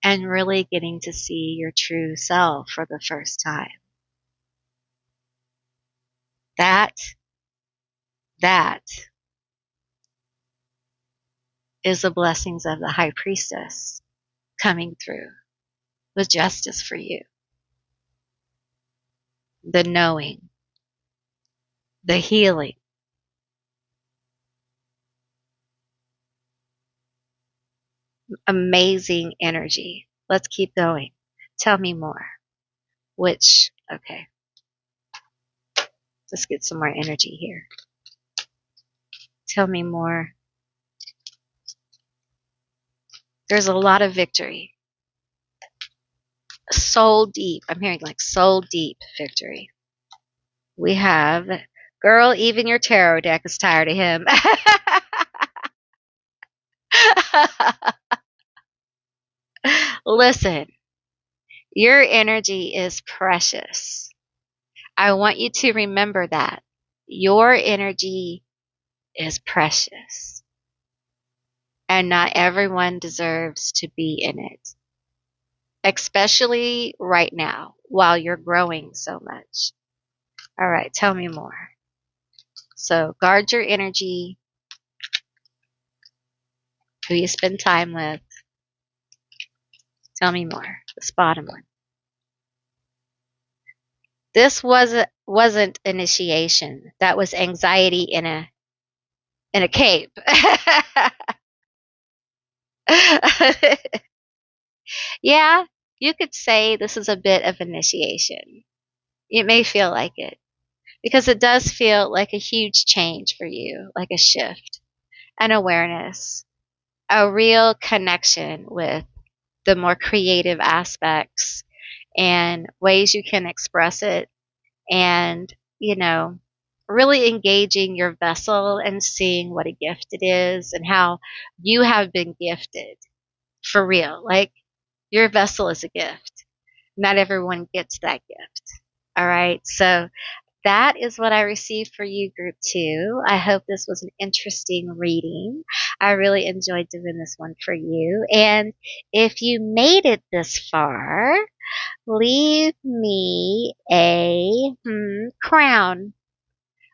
and really getting to see your true self for the first time. That is the blessings of the high priestess coming through with justice for you. The knowing, the healing, amazing energy. Let's keep going. Tell me more. Okay, let's get some more energy here. Tell me more. There's a lot of victory. Soul deep. I'm hearing like soul deep victory. We have, girl, even your tarot deck is tired of him. Listen, your energy is precious. I want you to remember that. Your energy is precious. And not everyone deserves to be in it. Especially right now, while you're growing so much. All right, tell me more. So, guard your energy, who you spend time with. Tell me more. This bottom one. This wasn't initiation. That was anxiety in a cape. Yeah, you could say this is a bit of initiation. It may feel like it because it does feel like a huge change for you, like a shift, an awareness, a real connection with the more creative aspects and ways you can express it, and, really engaging your vessel and seeing what a gift it is and how you have been gifted for real. Like, your vessel is a gift. Not everyone gets that gift. All right. So that is what I received for you, group 2. I hope this was an interesting reading. I really enjoyed doing this one for you. And if you made it this far, leave me a crown.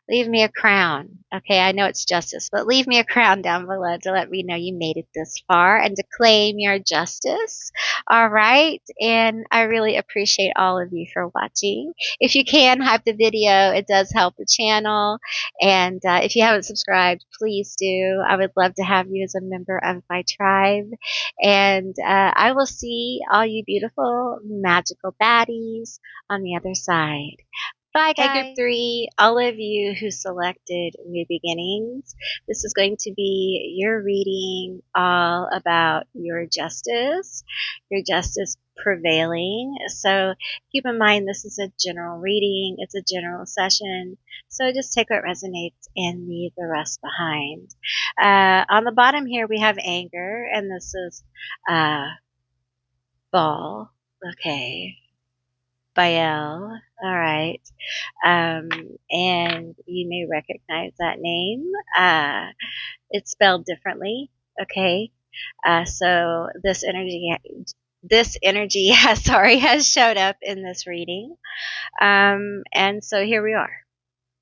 Leave me a crown. Okay, I know it's justice, but leave me a crown down below to let me know you made it this far and to claim your justice. All right, and I really appreciate all of you for watching. If you can, hype the video. It does help the channel. And if you haven't subscribed, please do. I would love to have you as a member of my tribe. And I will see all you beautiful, magical baddies on the other side. Bye, guys. Hey, Group 3, all of you who selected New Beginnings, this is going to be your reading all about your justice prevailing. So keep in mind this is a general reading, it's a general session, so just take what resonates and leave the rest behind. On the bottom here we have anger, and this is ball. Okay. Bael. All right. And you may recognize that name. It's spelled differently. Okay. So this energy has showed up in this reading. And so here we are.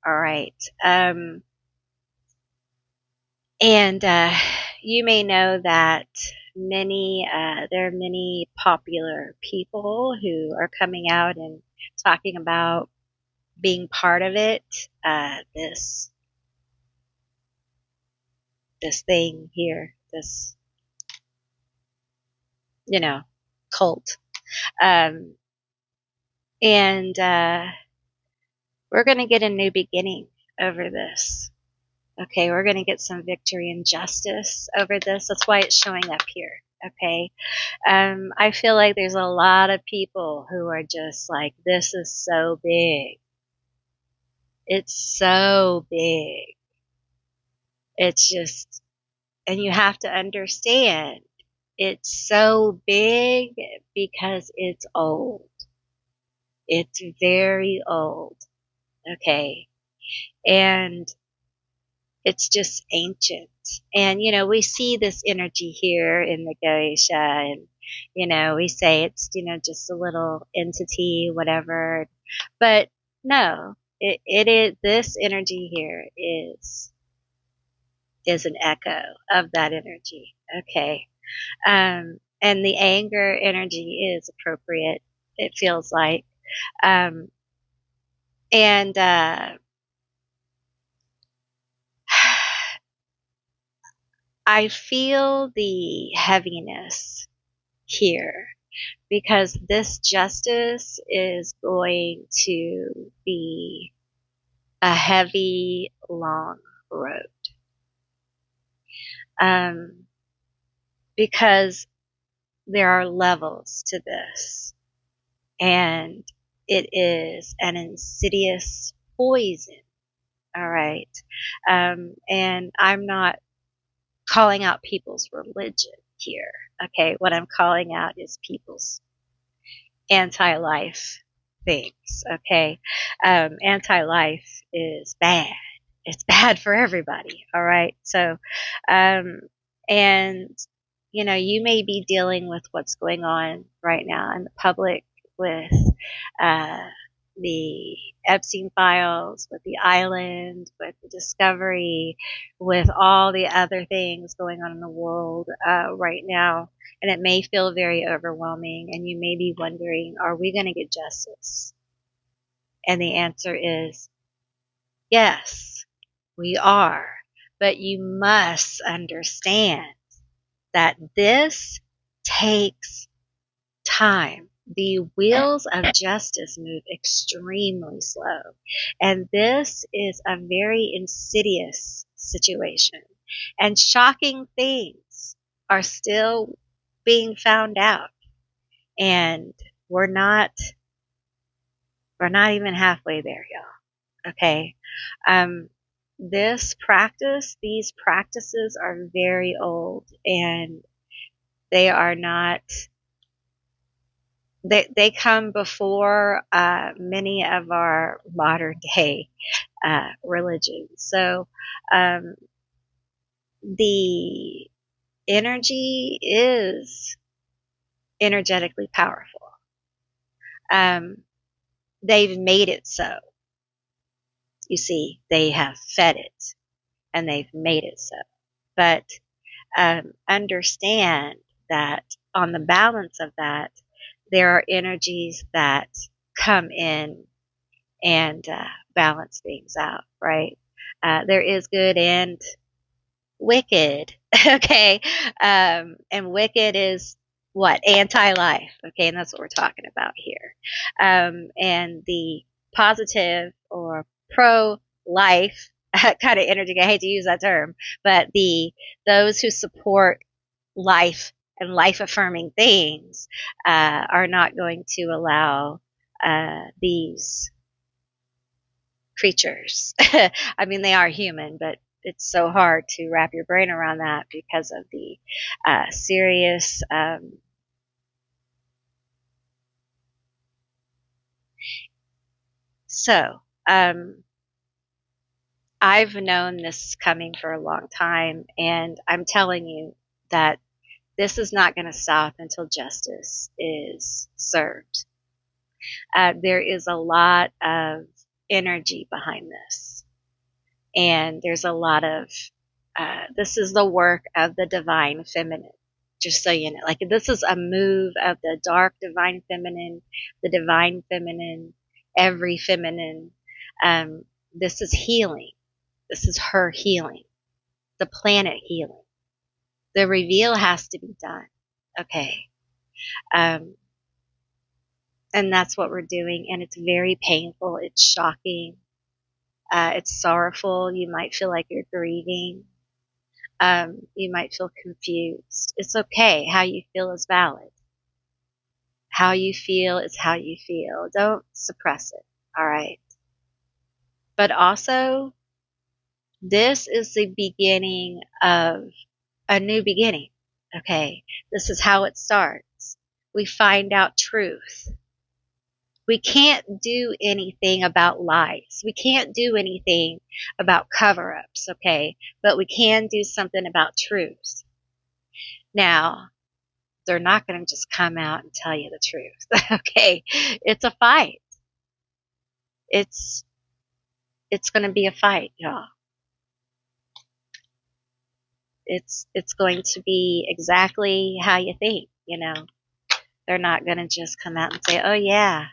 All right. And you may know that there are many popular people who are coming out and talking about being part of it. This thing here, this, cult. And we're going to get a new beginning over this. Okay, we're going to get some victory and justice over this. That's why it's showing up here. Okay. I feel like there's a lot of people who are just like, this is so big. It's so big. It's just, and you have to understand, it's so big because it's old. It's very old. Okay. And it's just ancient. And, we see this energy here in the geisha, and, we say it's, just a little entity, whatever. But no, it is, this energy here is an echo of that energy. Okay. And the anger energy is appropriate, it feels like. And I feel the heaviness here because this justice is going to be a heavy, long road. Because there are levels to this, and it is an insidious poison. All right. And I'm not calling out people's religion here. Okay. What I'm calling out is people's anti-life things. Okay. Anti-life is bad. It's bad for everybody. All right. So, and you may be dealing with what's going on right now in the public with the Epstein files, with the island, with the discovery, with all the other things going on in the world right now. And it may feel very overwhelming, and you may be wondering, are we going to get justice? And the answer is yes, we are. But you must understand that this takes time. The wheels of justice move extremely slow. And this is a very insidious situation. And shocking things are still being found out. And we're not even halfway there, y'all. Okay? These practices are very old, and they are not, they come before many of our modern day religions. So the energy is energetically powerful. They've made it so. You see, they have fed it and they've made it so. But understand that on the balance of that, there are energies that come in and balance things out, right? There is good and wicked, okay? And wicked is what? Anti-life, okay? And that's what we're talking about here. And the positive or pro-life kind of energy, I hate to use that term, but those who support life and life affirming things are not going to allow these creatures. I mean, they are human, but it's so hard to wrap your brain around that because of the serious so I've known this coming for a long time, and I'm telling you that this is not going to stop until justice is served. There is a lot of energy behind this. And there's a lot of, this is the work of the divine feminine, just so you know. Like, this is a move of the dark divine feminine, the divine feminine, every feminine. This is healing. This is her healing, the planet healing. The reveal has to be done. Okay. And that's what we're doing. And it's very painful. It's shocking. It's sorrowful. You might feel like you're grieving. You might feel confused. It's okay. How you feel is valid. How you feel is how you feel. Don't suppress it. All right. But also, this is the beginning of a new beginning. Okay. This is how it starts. We find out truth. We can't do anything about lies. We can't do anything about cover-ups, okay? But we can do something about truth. Now, they're not going to just come out and tell you the truth, okay? It's a fight. It's going to be a fight, y'all. It's going to be exactly how you think, you know? They're not going to just come out and say, oh, yeah.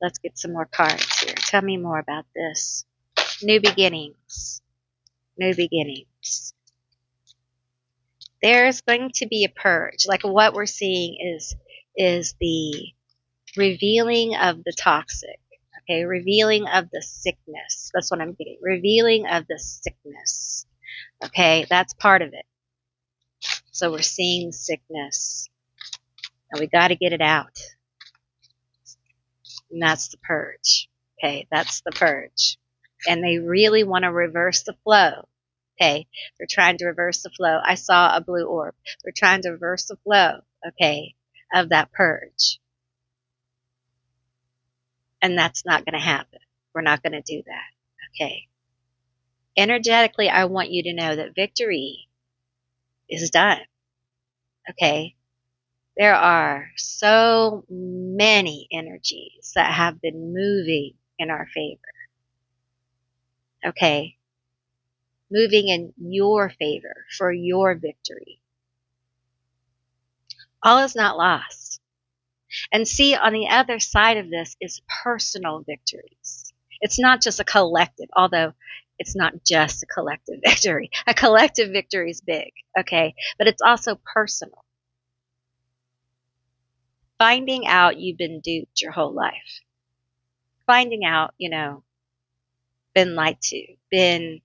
Let's get some more cards here. Tell me more about this. New beginnings. New beginnings. There's going to be a purge. Like, what we're seeing is the revealing of the toxic. Okay, revealing of the sickness. That's what I'm getting. Revealing of the sickness. Okay, that's part of it. So we're seeing sickness. And we got to get it out. And that's the purge. Okay, that's the purge. And they really want to reverse the flow. Okay, they're trying to reverse the flow. I saw a blue orb. They're trying to reverse the flow, okay, of that purge. And that's not going to happen. We're not going to do that, okay? Energetically, I want you to know that victory is done, okay? There are so many energies that have been moving in our favor, okay? Moving in your favor for your victory. All is not lost. And see, on the other side of this is personal victories. It's not just a collective, although it's not just a collective victory. A collective victory is big, okay? But it's also personal. Finding out you've been duped your whole life. Finding out, you know, been lied to, been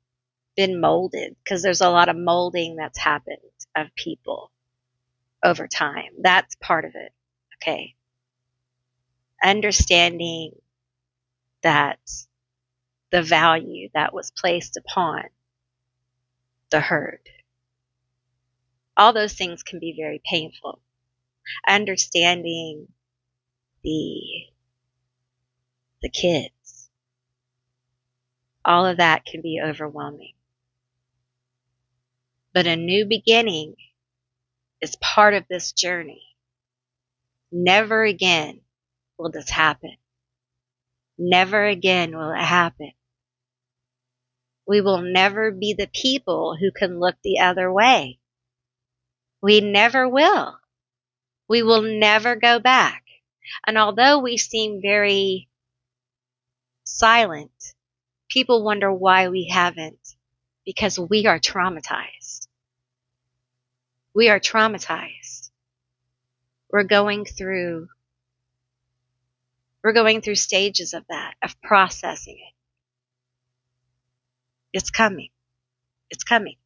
molded, because there's a lot of molding that's happened of people over time. That's part of it, okay? Understanding that the value that was placed upon the herd. All those things can be very painful. Understanding the kids. All of that can be overwhelming. But a new beginning is part of this journey. Never again will this happen. Never again will it happen. We will never be the people who can look the other way. We never will. We will never go back. And although we seem very silent, people wonder why we haven't. Because we are traumatized. We are traumatized. We're going through stages of that, of processing it. It's coming. It's coming.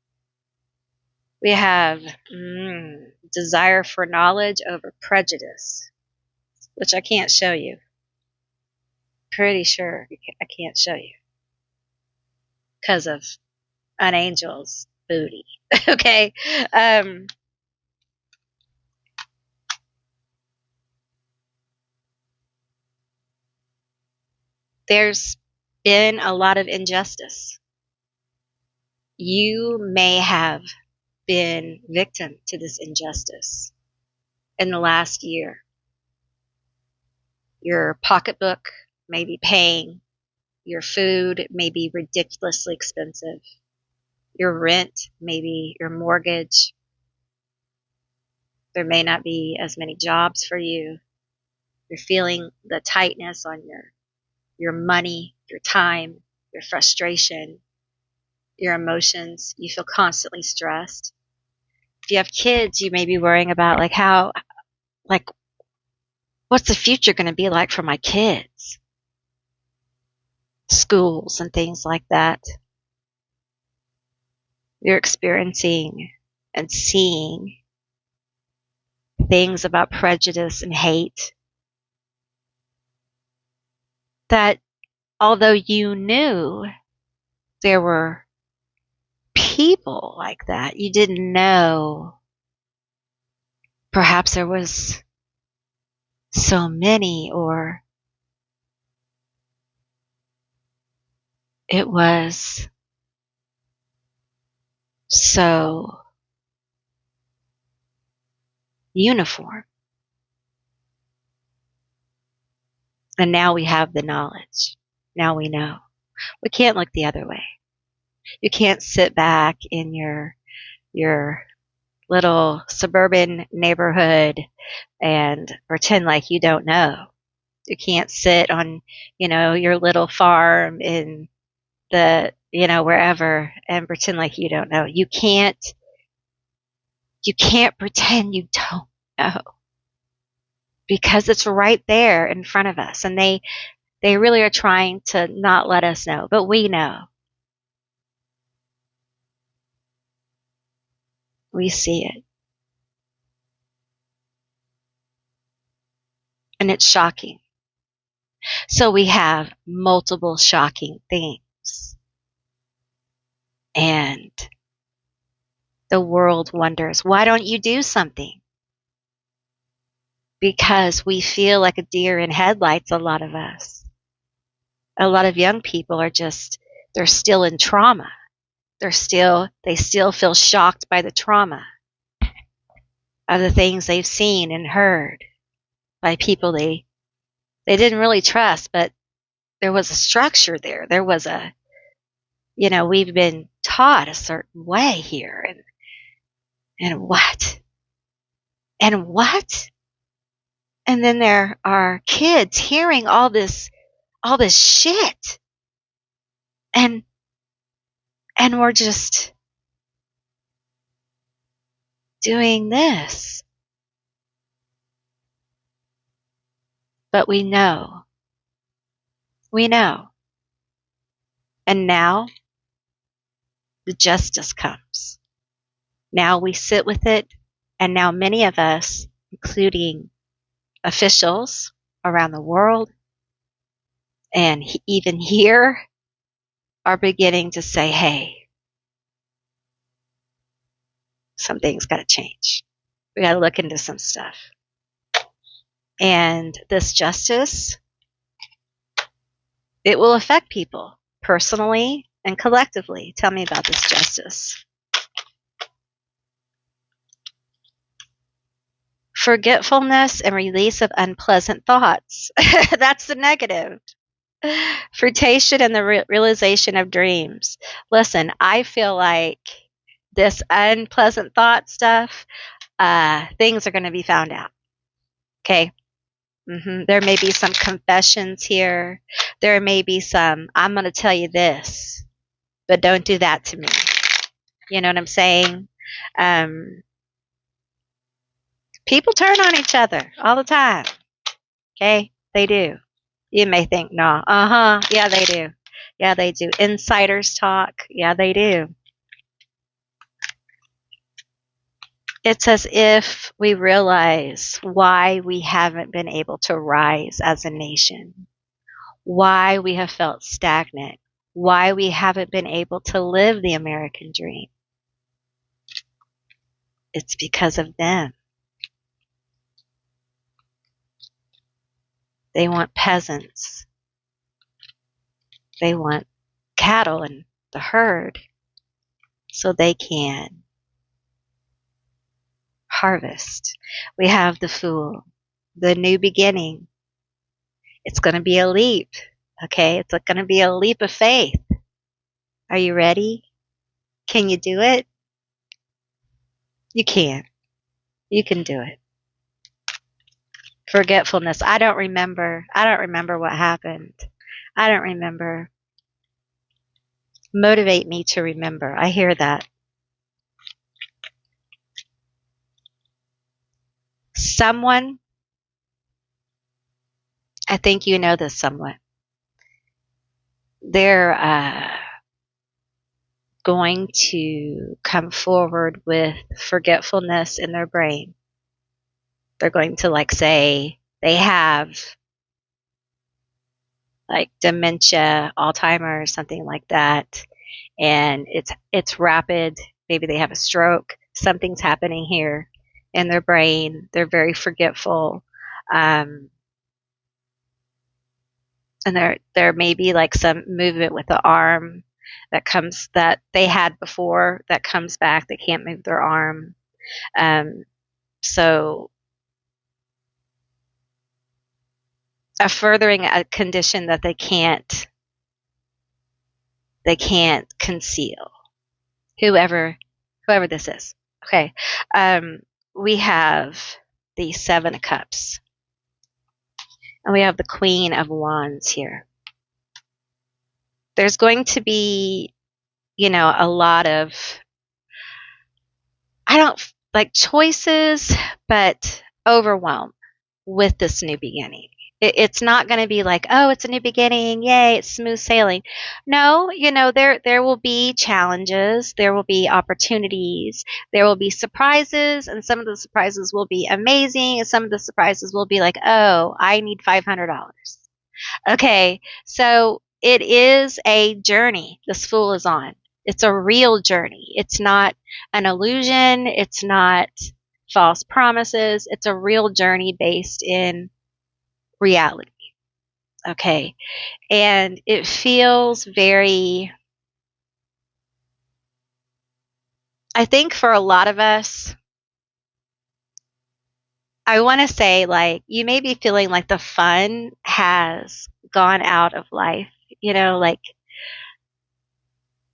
We have desire for knowledge over prejudice, which I can't show you. Pretty sure I can't show you because of an angel's booty. Okay. There's been a lot of injustice. You may have been victim to this injustice in the last year. Your pocketbook may be paying. Your food may be ridiculously expensive. Your rent, maybe your mortgage. There may not be as many jobs for you. You're feeling the tightness on your money, your time, your frustration, your emotions. You feel constantly stressed. If you have kids, you may be worrying about what's the future going to be like for my kids? Schools and things like that. You're experiencing and seeing things about prejudice and hate that, although you knew there were people like that, you didn't know perhaps there was so many, or it was so uniform. And now we have the knowledge. Now we know. We can't look the other way. You can't sit back in your little suburban neighborhood and pretend like you don't know. You can't sit on, your little farm in the, wherever and pretend like you don't know. You can't pretend you don't know, because it's right there in front of us, and they really are trying to not let us know, but we know. We see it. And it's shocking. So we have multiple shocking things. And the world wonders, why don't you do something? Because we feel like a deer in headlights, a lot of us. A lot of young people they're still in trauma. They still feel shocked by the trauma of the things they've seen and heard by people they didn't really trust, but there was a structure there. There was we've been taught a certain way here. And what? And what? And then there are kids hearing all this shit. And we're just doing this. But we know. We know. And now the justice comes. Now we sit with it, and now many of us, including officials around the world and even here, are beginning to say, hey, something's got to change. We got to look into some stuff. And this justice, it will affect people personally and collectively. Tell me about this justice. Forgetfulness and release of unpleasant thoughts. That's the negative. Fruitation and the realization of dreams. Listen, I feel like this unpleasant thought stuff, things are going to be found out. Okay. There may be some confessions here. There may be some, I'm going to tell you this, but don't do that to me. You know what I'm saying? People turn on each other all the time. Okay? They do. You may think, no. Yeah, they do. Yeah, they do. Insiders talk. Yeah, they do. It's as if we realize why we haven't been able to rise as a nation, why we have felt stagnant, why we haven't been able to live the American dream. It's because of them. They want peasants. They want cattle and the herd so they can harvest. We have the fool, the new beginning. It's going to be a leap. Okay? It's going to be a leap of faith. Are you ready? Can you do it? You can. You can do it. Forgetfulness. I don't remember what happened. I don't remember. Motivate me to remember. I hear that. Someone, I think you know this someone. They're going to come forward with forgetfulness in their brain. They're going to say they have dementia, Alzheimer's, something like that, and it's rapid. Maybe they have a stroke. Something's happening here in their brain. They're very forgetful, and there may be some movement with the arm that they had before that comes back. They can't move their arm, so a furthering a condition that they can't conceal. Whoever this is. Okay. We have the Seven of Cups. And we have the Queen of Wands here. There's going to be, a lot of, I don't like choices, but overwhelm with this new beginning. It's not going to be oh, it's a new beginning, yay, it's smooth sailing. No, there will be challenges, there will be opportunities, there will be surprises, and some of the surprises will be amazing, and some of the surprises will be oh, I need $500. Okay, so it is a journey this fool is on. It's a real journey. It's not an illusion. It's not false promises. It's a real journey based in reality. Okay. And it feels very, I think for a lot of us, I want to say you may be feeling the fun has gone out of life,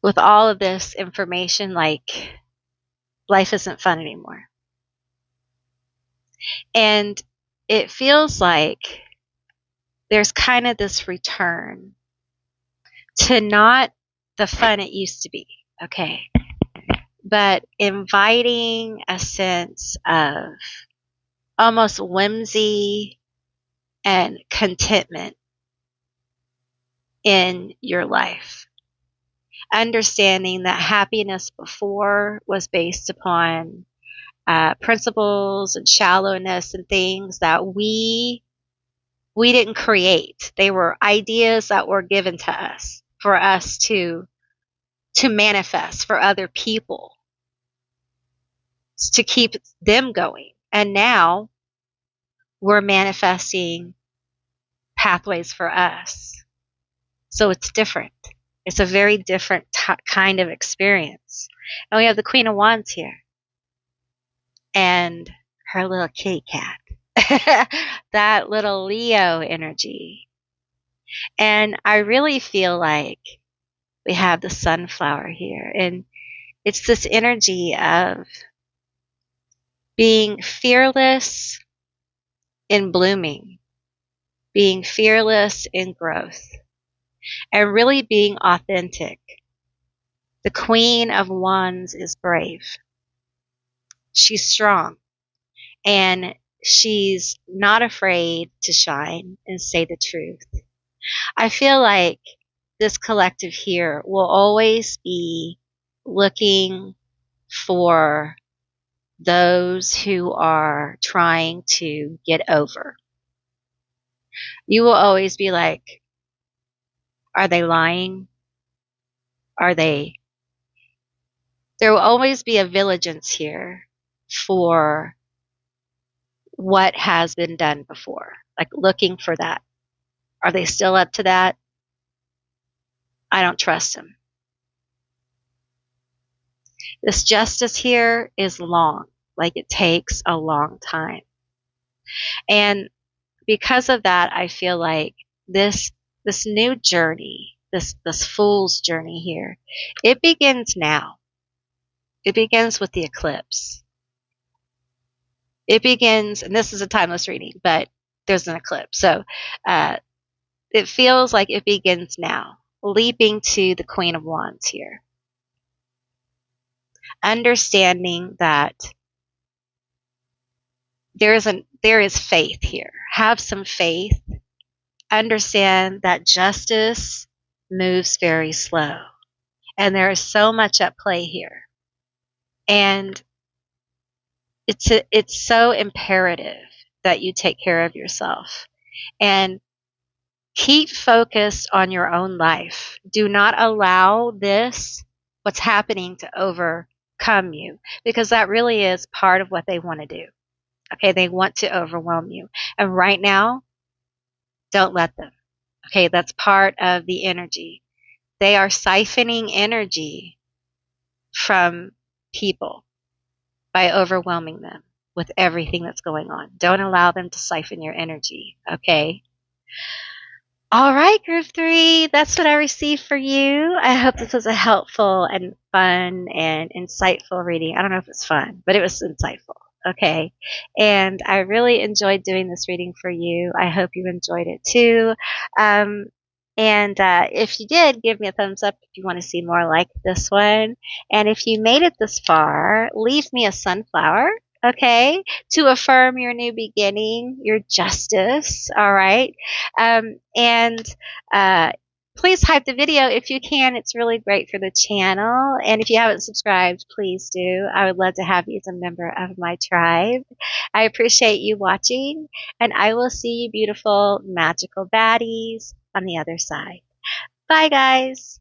with all of this information, life isn't fun anymore. And it feels like there's kind of this return to not the fun it used to be, okay, but inviting a sense of almost whimsy and contentment in your life. Understanding that happiness before was based upon principles and shallowness and things that we didn't create. They were ideas that were given to us for us to manifest for other people, to keep them going. And now we're manifesting pathways for us. So it's different. It's a very different kind of experience. And we have the Queen of Wands here. And her little kitty cat. That little Leo energy. And I really feel like we have the sunflower here. And it's this energy of being fearless in blooming, being fearless in growth, and really being authentic. The Queen of Wands is brave. She's strong. And she's not afraid to shine and say the truth. I feel like this collective here will always be looking for those who are trying to get over. You will always be like, are they lying? Are they? There will always be a vigilance here for what has been done before, like looking for that. Are they still up to that? I don't trust them. This justice here is long, like it takes a long time. And because of that, I feel like this new journey, this fool's journey here, it begins now. It begins with the eclipse. It begins, and this is a timeless reading, but there's an eclipse. So it feels like it begins now, leaping to the Queen of Wands here. Understanding that there is faith here. Have some faith. Understand that justice moves very slow. And there is so much at play here. And it's so imperative that you take care of yourself. And keep focused on your own life. Do not allow what's happening, to overcome you. Because that really is part of what they want to do. Okay, they want to overwhelm you. And right now, don't let them. Okay, that's part of the energy. They are siphoning energy from people by overwhelming them with everything that's going on. Don't allow them to siphon your energy, okay? All right, Group 3, that's what I received for you. I hope this was a helpful and fun and insightful reading. I don't know if it's fun, but it was insightful. Okay. And I really enjoyed doing this reading for you. I hope you enjoyed it too. If you did, give me a thumbs up if you want to see more like this one. And if you made it this far, leave me a sunflower, okay, to affirm your new beginning, your justice, all right? Please hype the video if you can. It's really great for the channel. And if you haven't subscribed, please do. I would love to have you as a member of my tribe. I appreciate you watching, and I will see you beautiful, magical baddies on the other side. Bye, guys.